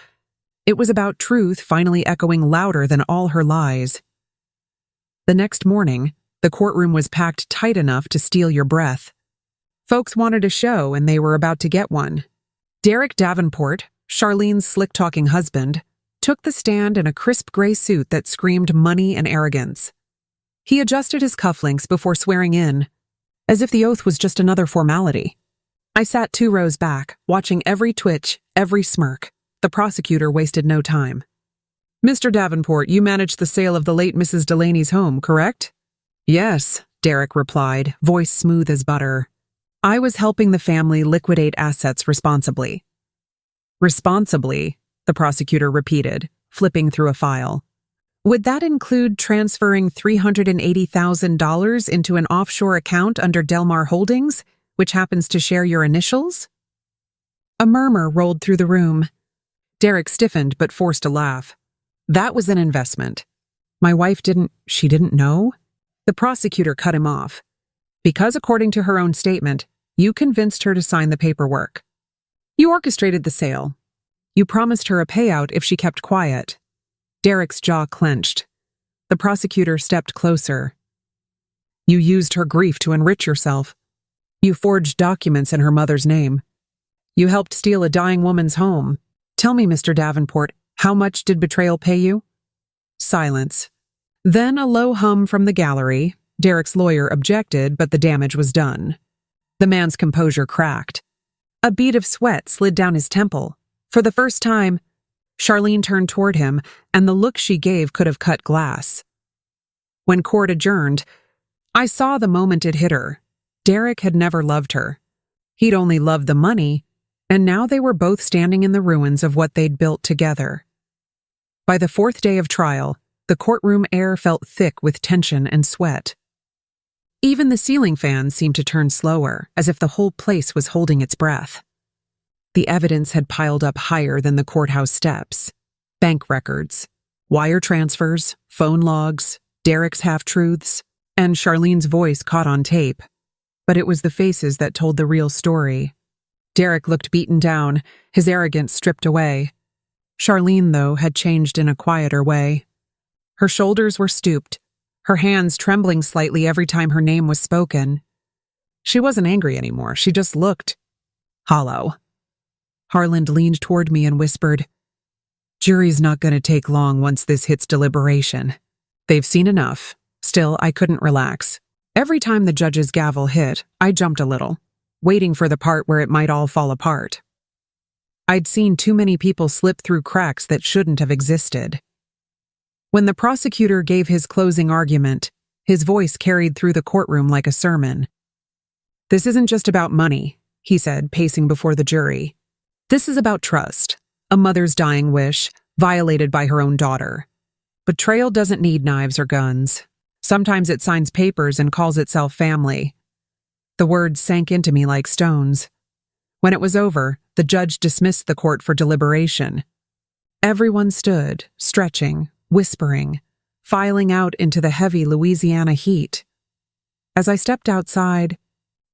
It was about truth finally echoing louder than all her lies." The next morning, the courtroom was packed tight enough to steal your breath. Folks wanted a show, and they were about to get one. Derek Davenport, Charlene's slick-talking husband, took the stand in a crisp gray suit that screamed money and arrogance. He adjusted his cufflinks before swearing in, as if the oath was just another formality. I sat 2 rows back, watching every twitch, every smirk. The prosecutor wasted no time. "Mr. Davenport, you managed the sale of the late Mrs. Delaney's home, correct?" "Yes," Derek replied, voice smooth as butter. "I was helping the family liquidate assets responsibly." "Responsibly," the prosecutor repeated, flipping through a file. "Would that include transferring $380,000 into an offshore account under Delmar Holdings, which happens to share your initials?" A murmur rolled through the room. Derek stiffened but forced a laugh. "That was an investment. My wife didn't know?" The prosecutor cut him off. "Because according to her own statement, you convinced her to sign the paperwork. You orchestrated the sale. You promised her a payout if she kept quiet." Derek's jaw clenched. The prosecutor stepped closer. "You used her grief to enrich yourself. You forged documents in her mother's name. You helped steal a dying woman's home. Tell me, Mr. Davenport, how much did betrayal pay you?" Silence. Then a low hum from the gallery. Derek's lawyer objected, but the damage was done. The man's composure cracked. A bead of sweat slid down his temple. For the first time, Charlene turned toward him, and the look she gave could have cut glass. When court adjourned, I saw the moment it hit her. Derek had never loved her. He'd only loved the money, and now they were both standing in the ruins of what they'd built together. By the 4th day of trial, the courtroom air felt thick with tension and sweat. Even the ceiling fans seemed to turn slower, as if the whole place was holding its breath. The evidence had piled up higher than the courthouse steps. Bank records, wire transfers, phone logs, Derek's half-truths, and Charlene's voice caught on tape. But it was the faces that told the real story. Derek looked beaten down, his arrogance stripped away. Charlene, though, had changed in a quieter way. Her shoulders were stooped, her hands trembling slightly every time her name was spoken. She wasn't angry anymore, she just looked hollow. Harland leaned toward me and whispered, "Jury's not going to take long once this hits deliberation. They've seen enough." Still, I couldn't relax. Every time the judge's gavel hit, I jumped a little, waiting for the part where it might all fall apart. I'd seen too many people slip through cracks that shouldn't have existed. When the prosecutor gave his closing argument, his voice carried through the courtroom like a sermon. "This isn't just about money," he said, pacing before the jury. "This is about trust, a mother's dying wish, violated by her own daughter. Betrayal doesn't need knives or guns. Sometimes it signs papers and calls itself family." The words sank into me like stones. When it was over, the judge dismissed the court for deliberation. Everyone stood, stretching, whispering, filing out into the heavy Louisiana heat. As I stepped outside,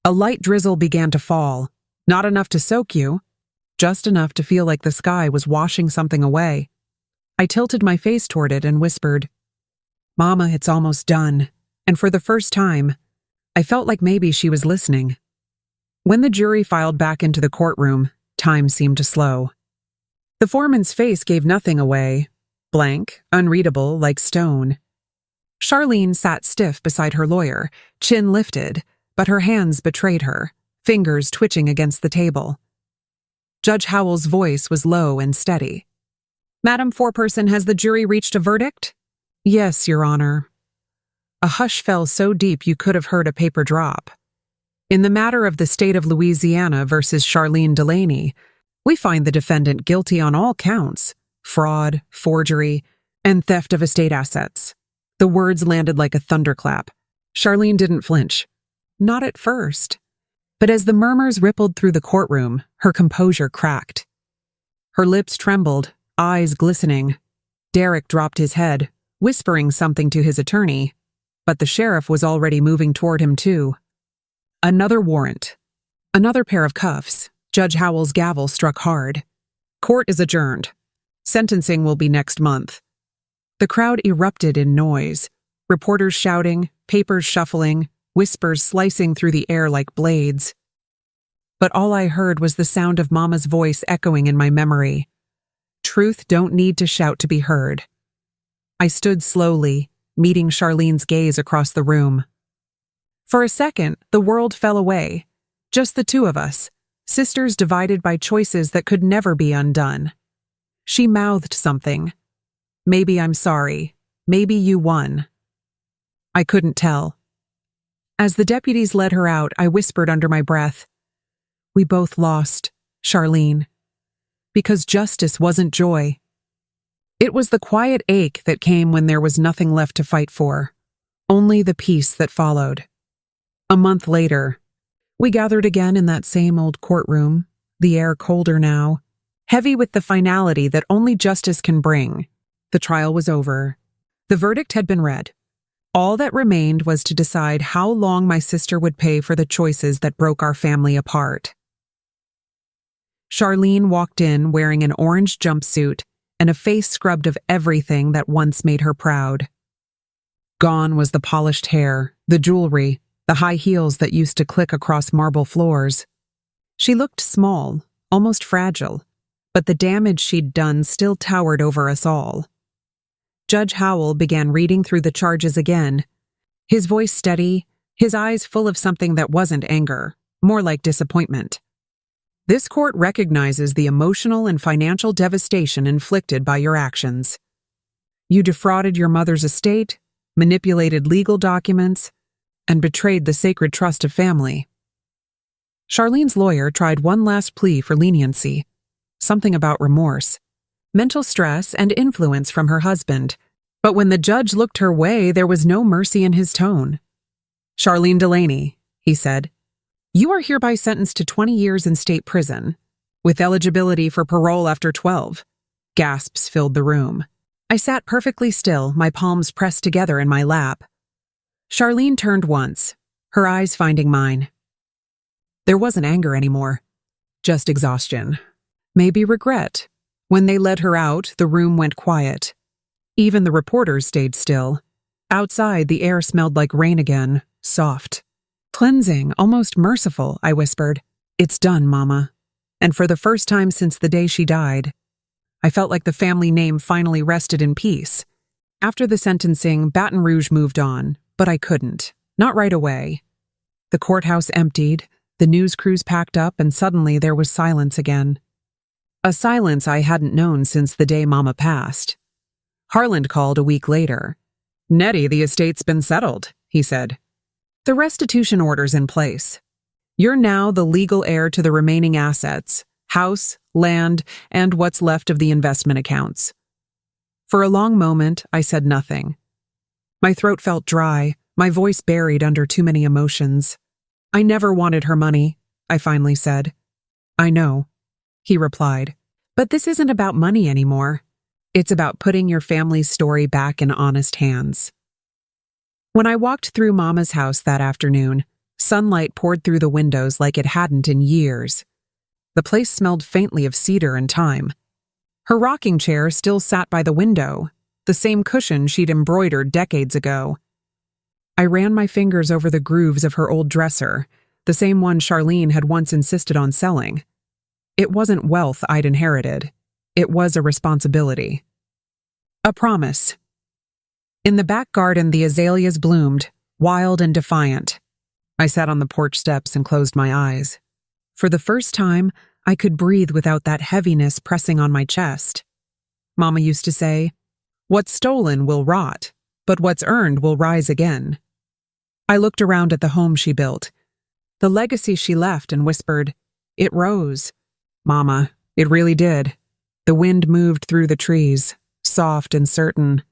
a light drizzle began to fall, not enough to soak you, just enough to feel like the sky was washing something away. I tilted my face toward it and whispered, "Mama, it's almost done." And for the first time, I felt like maybe she was listening. When the jury filed back into the courtroom, time seemed to slow. The foreman's face gave nothing away, blank, unreadable, like stone. Charlene sat stiff beside her lawyer, chin lifted, but her hands betrayed her, fingers twitching against the table. Judge Howell's voice was low and steady. Madam Foreperson, has the jury reached a verdict? Yes, Your Honor. A hush fell so deep you could have heard a paper drop. In the matter of the state of Louisiana versus Charlene Delaney, we find the defendant guilty on all counts: fraud, forgery, and theft of estate assets. The words landed like a thunderclap. Charlene didn't flinch. Not at first. But as the murmurs rippled through the courtroom, her composure cracked. Her lips trembled, eyes glistening. Derek dropped his head, whispering something to his attorney, but the sheriff was already moving toward him too. Another warrant. Another pair of cuffs. Judge Howell's gavel struck hard. Court is adjourned. Sentencing will be next month. The crowd erupted in noise. Reporters shouting, papers shuffling, whispers slicing through the air like blades. But all I heard was the sound of Mama's voice echoing in my memory. Truth don't need to shout to be heard. I stood slowly, meeting Charlene's gaze across the room. For a second, the world fell away. Just the two of us, sisters divided by choices that could never be undone. She mouthed something. Maybe I'm sorry. Maybe you won. I couldn't tell. As the deputies led her out, I whispered under my breath, "We both lost, Charlene." Because justice wasn't joy. It was the quiet ache that came when there was nothing left to fight for. Only the peace that followed. A month later, we gathered again in that same old courtroom, the air colder now, heavy with the finality that only justice can bring. The trial was over. The verdict had been read. All that remained was to decide how long my sister would pay for the choices that broke our family apart. Charlene walked in wearing an orange jumpsuit and a face scrubbed of everything that once made her proud. Gone was the polished hair, the jewelry, the high heels that used to click across marble floors. She looked small, almost fragile, but the damage she'd done still towered over us all. Judge Howell began reading through the charges again, his voice steady, his eyes full of something that wasn't anger, more like disappointment. This court recognizes the emotional and financial devastation inflicted by your actions. You defrauded your mother's estate, manipulated legal documents, and betrayed the sacred trust of family. Charlene's lawyer tried one last plea for leniency, something about remorse, mental stress, and influence from her husband. But when the judge looked her way, there was no mercy in his tone. "Charlene Delaney," he said, "you are hereby sentenced to 20 years in state prison, with eligibility for parole after 12. Gasps filled the room. I sat perfectly still, my palms pressed together in my lap. Charlene turned once, her eyes finding mine. There wasn't anger anymore, just exhaustion. Maybe regret. When they led her out, the room went quiet. Even the reporters stayed still. Outside, the air smelled like rain again, soft. "Cleansing, almost merciful," I whispered. "It's done, Mama." And for the first time since the day she died, I felt like the family name finally rested in peace. After the sentencing, Baton Rouge moved on, but I couldn't. Not right away. The courthouse emptied, the news crews packed up, and suddenly there was silence again. A silence I hadn't known since the day Mama passed. Harland called a week later. "Nettie, the estate's been settled," he said. "The restitution order's in place. You're now the legal heir to the remaining assets, house, land, and what's left of the investment accounts." For a long moment, I said nothing. My throat felt dry, my voice buried under too many emotions. "I never wanted her money," I finally said. "I know," he replied. "But this isn't about money anymore. It's about putting your family's story back in honest hands." When I walked through Mama's house that afternoon, sunlight poured through the windows like it hadn't in years. The place smelled faintly of cedar and thyme. Her rocking chair still sat by the window, the same cushion she'd embroidered decades ago. I ran my fingers over the grooves of her old dresser, the same one Charlene had once insisted on selling. It wasn't wealth I'd inherited. It was a responsibility. A promise. In the back garden, the azaleas bloomed, wild and defiant. I sat on the porch steps and closed my eyes. For the first time, I could breathe without that heaviness pressing on my chest. Mama used to say. What's stolen will rot, but what's earned will rise again. I looked around at the home she built, the legacy she left, and whispered, It rose. Mama, it really did. The wind moved through the trees, soft and certain,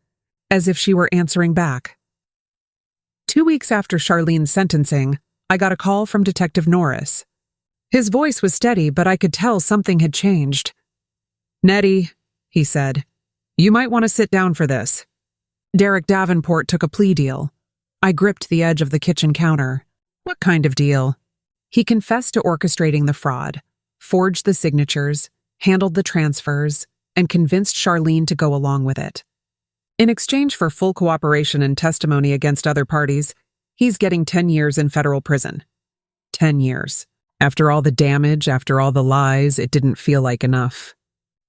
as if she were answering back. 2 weeks after Charlene's sentencing, I got a call from Detective Norris. His voice was steady, but I could tell something had changed. Nettie, he said, you might want to sit down for this. Derek Davenport took a plea deal. I gripped the edge of the kitchen counter. What kind of deal? He confessed to orchestrating the fraud, forged the signatures, handled the transfers, and convinced Charlene to go along with it. In exchange for full cooperation and testimony against other parties, he's getting 10 years in federal prison. 10 years. After all the damage, after all the lies, it didn't feel like enough.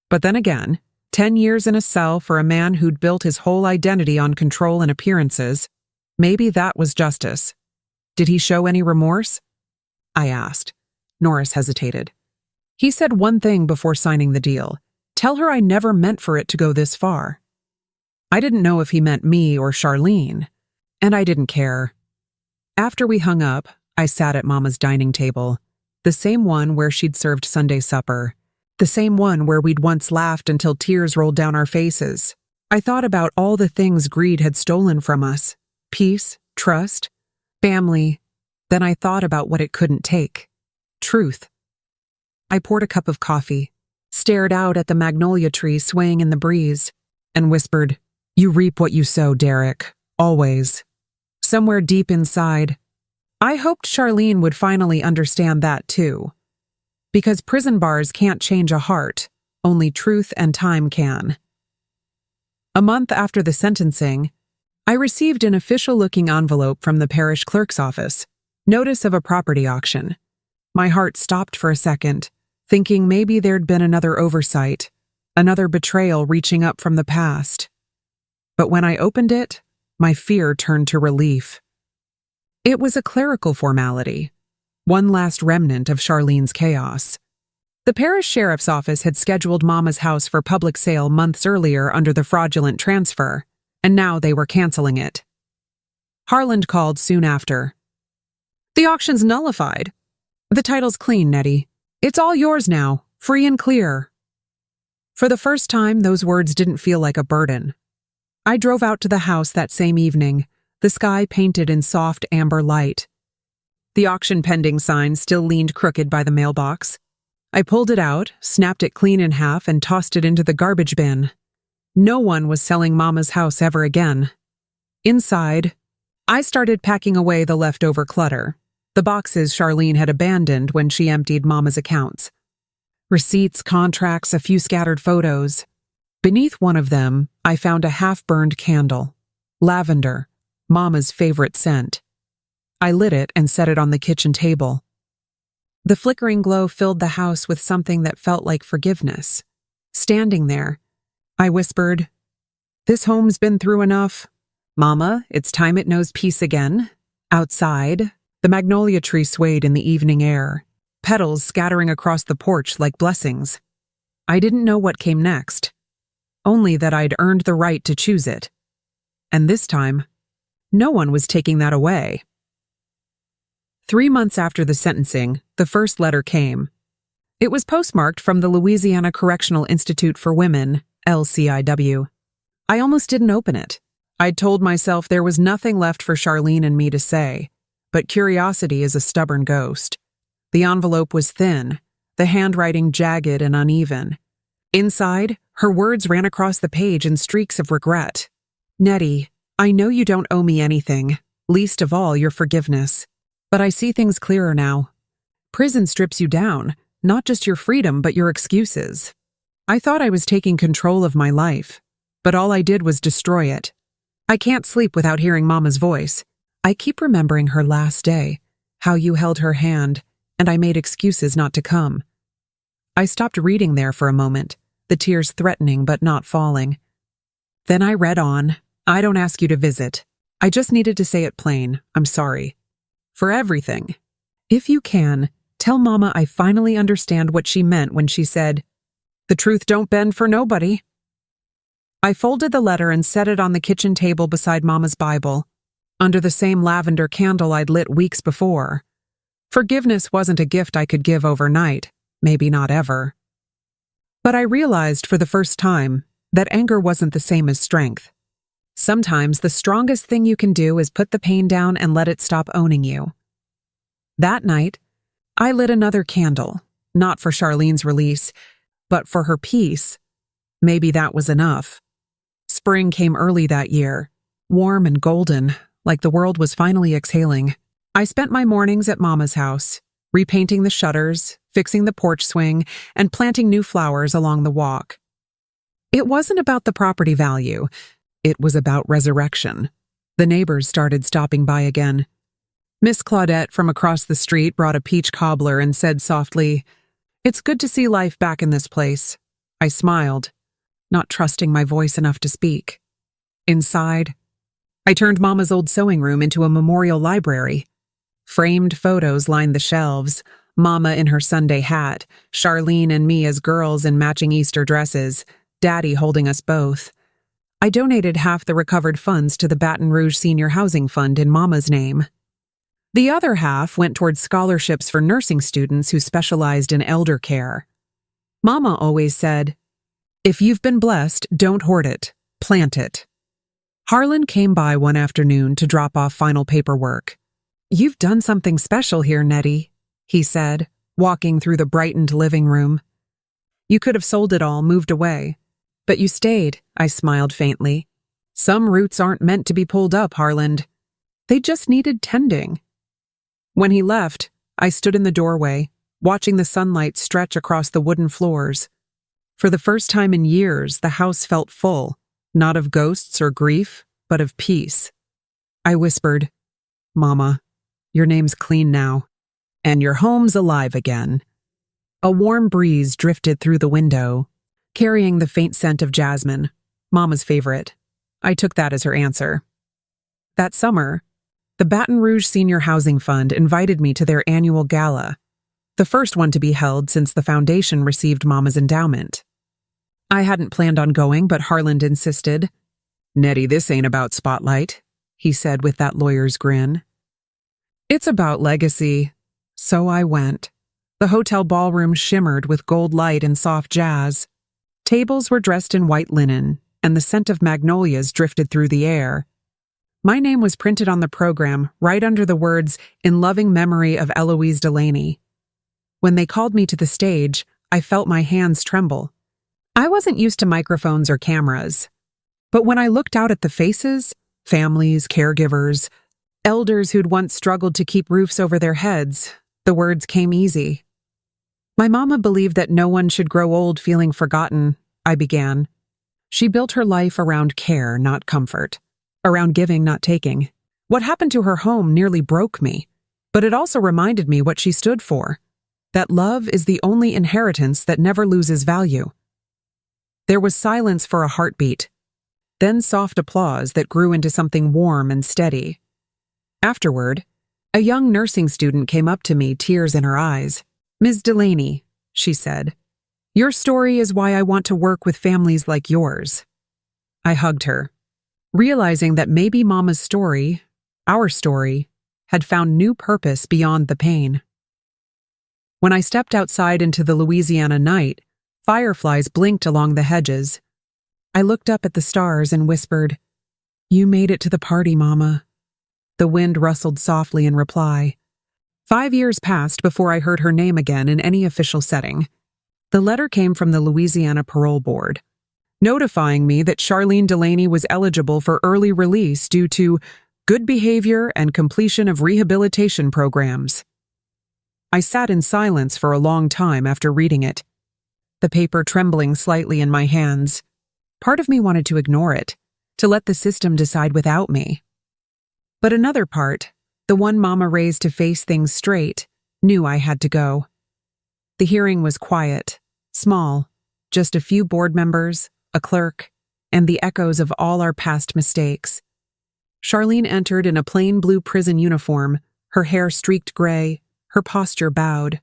But then again, 10 years in a cell for a man who'd built his whole identity on control and appearances, maybe that was justice. Did he show any remorse? I asked. Norris hesitated. He said one thing before signing the deal. Tell her I never meant for it to go this far. I didn't know if he meant me or Charlene, and I didn't care. After we hung up, I sat at Mama's dining table, the same one where she'd served Sunday supper, the same one where we'd once laughed until tears rolled down our faces. I thought about all the things greed had stolen from us: peace, trust, family. Then I thought about what it couldn't take: truth. I poured a cup of coffee, stared out at the magnolia tree swaying in the breeze, and whispered, You reap what you sow, Derek, always. Somewhere deep inside, I hoped Charlene would finally understand that too. Because prison bars can't change a heart, only truth and time can. A month after the sentencing, I received an official-looking envelope from the parish clerk's office, notice of a property auction. My heart stopped for a second, thinking maybe there'd been another oversight, another betrayal reaching up from the past. But when I opened it, my fear turned to relief. It was a clerical formality, one last remnant of Charlene's chaos. The parish sheriff's office had scheduled Mama's house for public sale months earlier under the fraudulent transfer, and now they were canceling it. Harland called soon after. The auction's nullified. The title's clean, Nettie. It's all yours now, free and clear. For the first time, those words didn't feel like a burden. I drove out to the house that same evening, the sky painted in soft amber light. The auction pending sign still leaned crooked by the mailbox. I pulled it out, snapped it clean in half, and tossed it into the garbage bin. No one was selling Mama's house ever again. Inside, I started packing away the leftover clutter, the boxes Charlene had abandoned when she emptied Mama's accounts. Receipts, contracts, a few scattered photos. Beneath one of them, I found a half-burned candle. Lavender, Mama's favorite scent. I lit it and set it on the kitchen table. The flickering glow filled the house with something that felt like forgiveness. Standing there, I whispered, This home's been through enough. Mama, it's time it knows peace again. Outside, the magnolia tree swayed in the evening air, petals scattering across the porch like blessings. I didn't know what came next, only that I'd earned the right to choose it. And this time, no one was taking that away. 3 months after the sentencing, the first letter came. It was postmarked from the Louisiana Correctional Institute for Women, LCIW. I almost didn't open it. I'd told myself there was nothing left for Charlene and me to say, but curiosity is a stubborn ghost. The envelope was thin, the handwriting jagged and uneven. Inside, her words ran across the page in streaks of regret. Nettie, I know you don't owe me anything, least of all your forgiveness. But I see things clearer now. Prison strips you down, not just your freedom, but your excuses. I thought I was taking control of my life, but all I did was destroy it. I can't sleep without hearing Mama's voice. I keep remembering her last day, how you held her hand, and I made excuses not to come. I stopped reading there for a moment, the tears threatening but not falling. Then I read on. I don't ask you to visit. I just needed to say it plain. I'm sorry. For everything. If you can, tell Mama I finally understand what she meant when she said, The truth don't bend for nobody. I folded the letter and set it on the kitchen table beside Mama's Bible, under the same lavender candle I'd lit weeks before. Forgiveness wasn't a gift I could give overnight, maybe not ever. But I realized for the first time that anger wasn't the same as strength. Sometimes the strongest thing you can do is put the pain down and let it stop owning you. That night, I lit another candle, not for Charlene's release, but for her peace. Maybe that was enough. Spring came early that year, warm and golden, like the world was finally exhaling. I spent my mornings at Mama's house, repainting the shutters, fixing the porch swing, and planting new flowers along the walk. It wasn't about the property value. It was about resurrection. The neighbors started stopping by again. Miss Claudette from across the street brought a peach cobbler and said softly, "It's good to see life back in this place." I smiled, not trusting my voice enough to speak. Inside, I turned Mama's old sewing room into a memorial library. Framed photos lined the shelves, Mama in her Sunday hat, Charlene and me as girls in matching Easter dresses, Daddy holding us both. I donated half the recovered funds to the Baton Rouge Senior Housing Fund in Mama's name. The other half went towards scholarships for nursing students who specialized in elder care. Mama always said, "If you've been blessed, don't hoard it, plant it." Harlan came by one afternoon to drop off final paperwork. "You've done something special here, Nettie," he said, walking through the brightened living room. "You could have sold it all, moved away. But you stayed," I smiled faintly. "Some roots aren't meant to be pulled up, Harlan. They just needed tending." When he left, I stood in the doorway, watching the sunlight stretch across the wooden floors. For the first time in years, the house felt full, not of ghosts or grief, but of peace. I whispered, "Mama, your name's clean now, and your home's alive again." A warm breeze drifted through the window, carrying the faint scent of jasmine, Mama's favorite. I took that as her answer. That summer, the Baton Rouge Senior Housing Fund invited me to their annual gala, the first one to be held since the foundation received Mama's endowment. I hadn't planned on going, but Harlan insisted. "Nettie, this ain't about spotlight," he said with that lawyer's grin. "It's about legacy." So I went. The hotel ballroom shimmered with gold light and soft jazz. Tables were dressed in white linen, and the scent of magnolias drifted through the air. My name was printed on the program right under the words, "In loving memory of Eloise Delaney." When they called me to the stage, I felt my hands tremble. I wasn't used to microphones or cameras. But when I looked out at the faces, families, caregivers, elders who'd once struggled to keep roofs over their heads, the words came easy. "My mama believed that no one should grow old feeling forgotten," I began. "She built her life around care, not comfort. Around giving, not taking. What happened to her home nearly broke me, but it also reminded me what she stood for. That love is the only inheritance that never loses value." There was silence for a heartbeat, then soft applause that grew into something warm and steady. Afterward, a young nursing student came up to me, tears in her eyes. "Ms. Delaney," she said, "your story is why I want to work with families like yours." I hugged her, realizing that maybe Mama's story, our story, had found new purpose beyond the pain. When I stepped outside into the Louisiana night, fireflies blinked along the hedges. I looked up at the stars and whispered, "You made it to the party, Mama." The wind rustled softly in reply. 5 years passed before I heard her name again in any official setting. The letter came from the Louisiana Parole Board, notifying me that Charlene Delaney was eligible for early release due to good behavior and completion of rehabilitation programs. I sat in silence for a long time after reading it, the paper trembling slightly in my hands. Part of me wanted to ignore it, to let the system decide without me. But another part, the one Mama raised to face things straight, knew I had to go. The hearing was quiet, small, just a few board members, a clerk, and the echoes of all our past mistakes. Charlene entered in a plain blue prison uniform, her hair streaked gray, her posture bowed.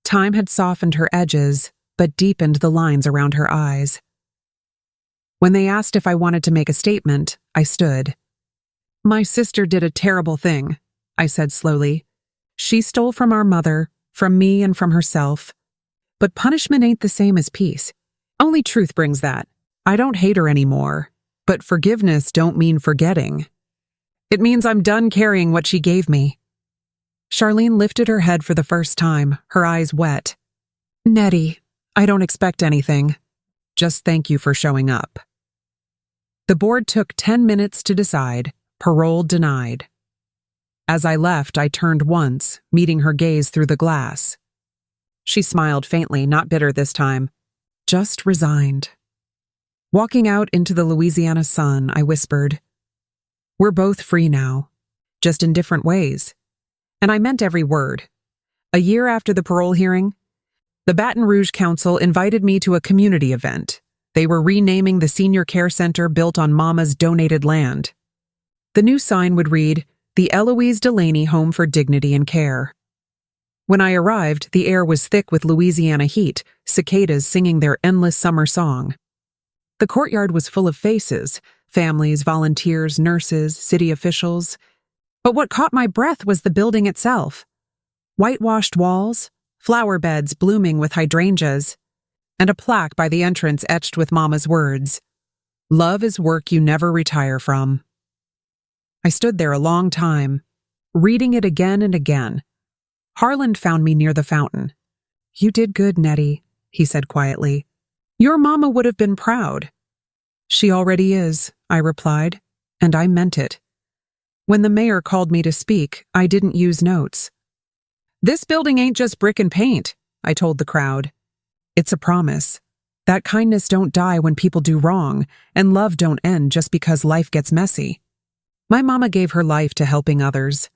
Time had softened her edges, but deepened the lines around her eyes. When they asked if I wanted to make a statement, I stood. "My sister did a terrible thing," I said slowly. "She stole from our mother, from me, and from herself. But punishment ain't the same as peace. Only truth brings that. I don't hate her anymore, but forgiveness don't mean forgetting. It means I'm done carrying what she gave me." Charlene lifted her head for the first time, her eyes wet. "Nettie, I don't expect anything. Just thank you for showing up." The board took 10 minutes to decide. Parole denied. As I left, I turned once, meeting her gaze through the glass. She smiled faintly, not bitter this time, just resigned. Walking out into the Louisiana sun, I whispered, "We're both free now, just in different ways." And I meant every word. A year after the parole hearing, the Baton Rouge Council invited me to a community event. They were renaming the senior care center built on Mama's donated land. The new sign would read, "The Eloise Delaney Home for Dignity and Care." When I arrived, the air was thick with Louisiana heat, cicadas singing their endless summer song. The courtyard was full of faces, families, volunteers, nurses, city officials. But what caught my breath was the building itself. Whitewashed walls, flower beds blooming with hydrangeas, and a plaque by the entrance etched with Mama's words, "Love is work you never retire from." I stood there a long time, reading it again and again. Harland found me near the fountain. "You did good, Nettie," he said quietly. "Your Mama would have been proud." "She already is," I replied, and I meant it. When the mayor called me to speak, I didn't use notes. "This building ain't just brick and paint," I told the crowd. "It's a promise. That kindness don't die when people do wrong, and love don't end just because life gets messy." My Mama gave her life to helping others,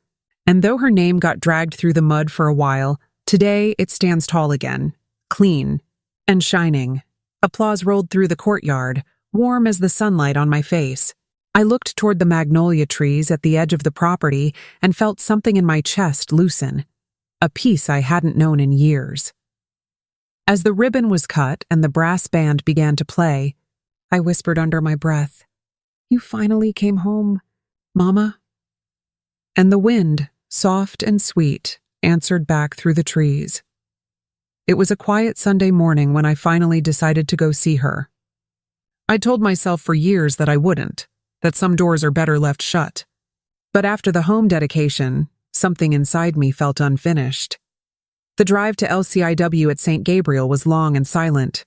and though her name got dragged through the mud for a while, today it stands tall again, clean and shining. Applause rolled through the courtyard, warm as the sunlight on my face. I looked toward the magnolia trees at the edge of the property and felt something in my chest loosen, a peace I hadn't known in years. As the ribbon was cut and the brass band began to play, I whispered under my breath, "You finally came home, Mama." And the wind, soft and sweet, answered back through the trees. It was a quiet Sunday morning when I finally decided to go see her. I told myself for years that I wouldn't, that some doors are better left shut. But after the home dedication, something inside me felt unfinished. The drive to LCIW at St. Gabriel was long and silent.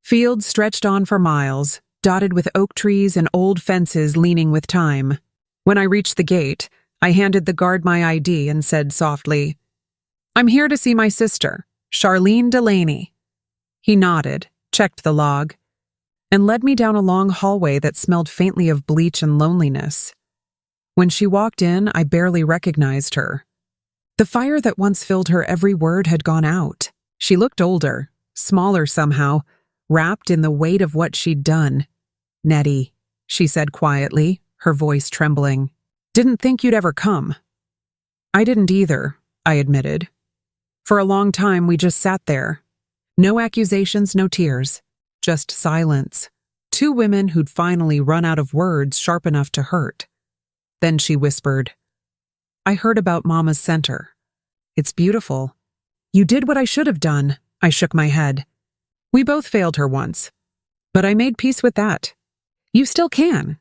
Fields stretched on for miles, dotted with oak trees and old fences leaning with time. When I reached the gate, I handed the guard my ID and said softly, "I'm here to see my sister, Charlene Delaney." He nodded, checked the log, and led me down a long hallway that smelled faintly of bleach and loneliness. When she walked in, I barely recognized her. The fire that once filled her every word had gone out. She looked older, smaller somehow, wrapped in the weight of what she'd done. "Nettie," she said quietly, her voice trembling. "Didn't think you'd ever come." "I didn't either," I admitted. For a long time, we just sat there. No accusations, no tears, just silence. Two women who'd finally run out of words sharp enough to hurt. Then she whispered, "I heard about Mama's center. It's beautiful." "You did what I should have done," I shook my head. "We both failed her once. But I made peace with that. You still can."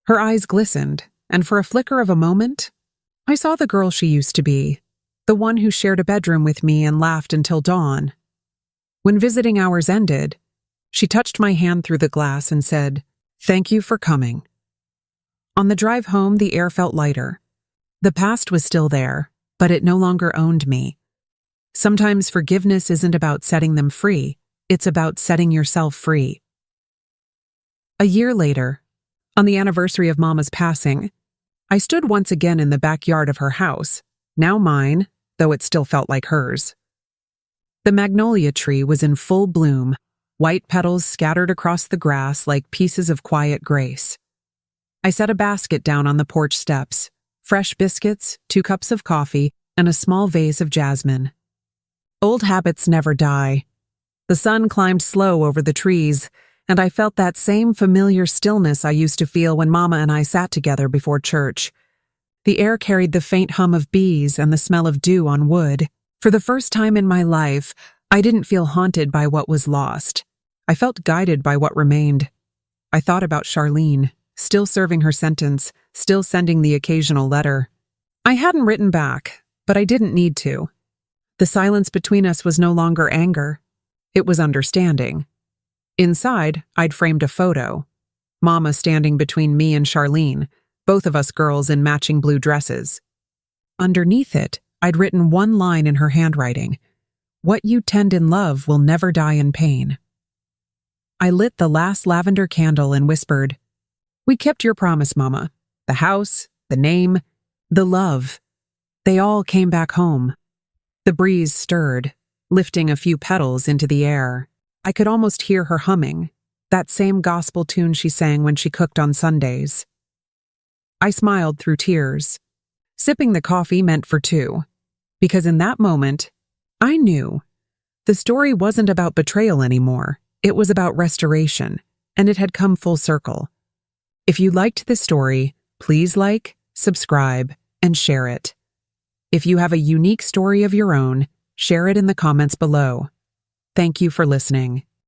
Her eyes glistened, and for a flicker of a moment, I saw the girl she used to be, the one who shared a bedroom with me and laughed until dawn. When visiting hours ended, she touched my hand through the glass and said, "Thank you for coming." On the drive home, the air felt lighter. The past was still there, but it no longer owned me. Sometimes forgiveness isn't about setting them free, it's about setting yourself free. A year later, on the anniversary of Mama's passing, I stood once again in the backyard of her house, now mine, though it still felt like hers. The magnolia tree was in full bloom, white petals scattered across the grass like pieces of quiet grace. I set a basket down on the porch steps, fresh biscuits, 2 cups of coffee, and a small vase of jasmine. Old habits never die. The sun climbed slow over the trees, and I felt that same familiar stillness I used to feel when Mama and I sat together before church. The air carried the faint hum of bees and the smell of dew on wood. For the first time in my life, I didn't feel haunted by what was lost. I felt guided by what remained. I thought about Charlene, still serving her sentence, still sending the occasional letter. I hadn't written back, but I didn't need to. The silence between us was no longer anger. It was understanding. Inside, I'd framed a photo. Mama standing between me and Charlene, both of us girls in matching blue dresses. Underneath it, I'd written one line in her handwriting: "What you tend in love will never die in pain." I lit the last lavender candle and whispered, "We kept your promise, Mama. The house, the name, the love. They all came back home." The breeze stirred, lifting a few petals into the air. I could almost hear her humming, that same gospel tune she sang when she cooked on Sundays. I smiled through tears. Sipping the coffee meant for two, because in that moment, I knew the story wasn't about betrayal anymore. It was about restoration, and it had come full circle. If you liked this story, please like, subscribe, and share it. If you have a unique story of your own, share it in the comments below. Thank you for listening.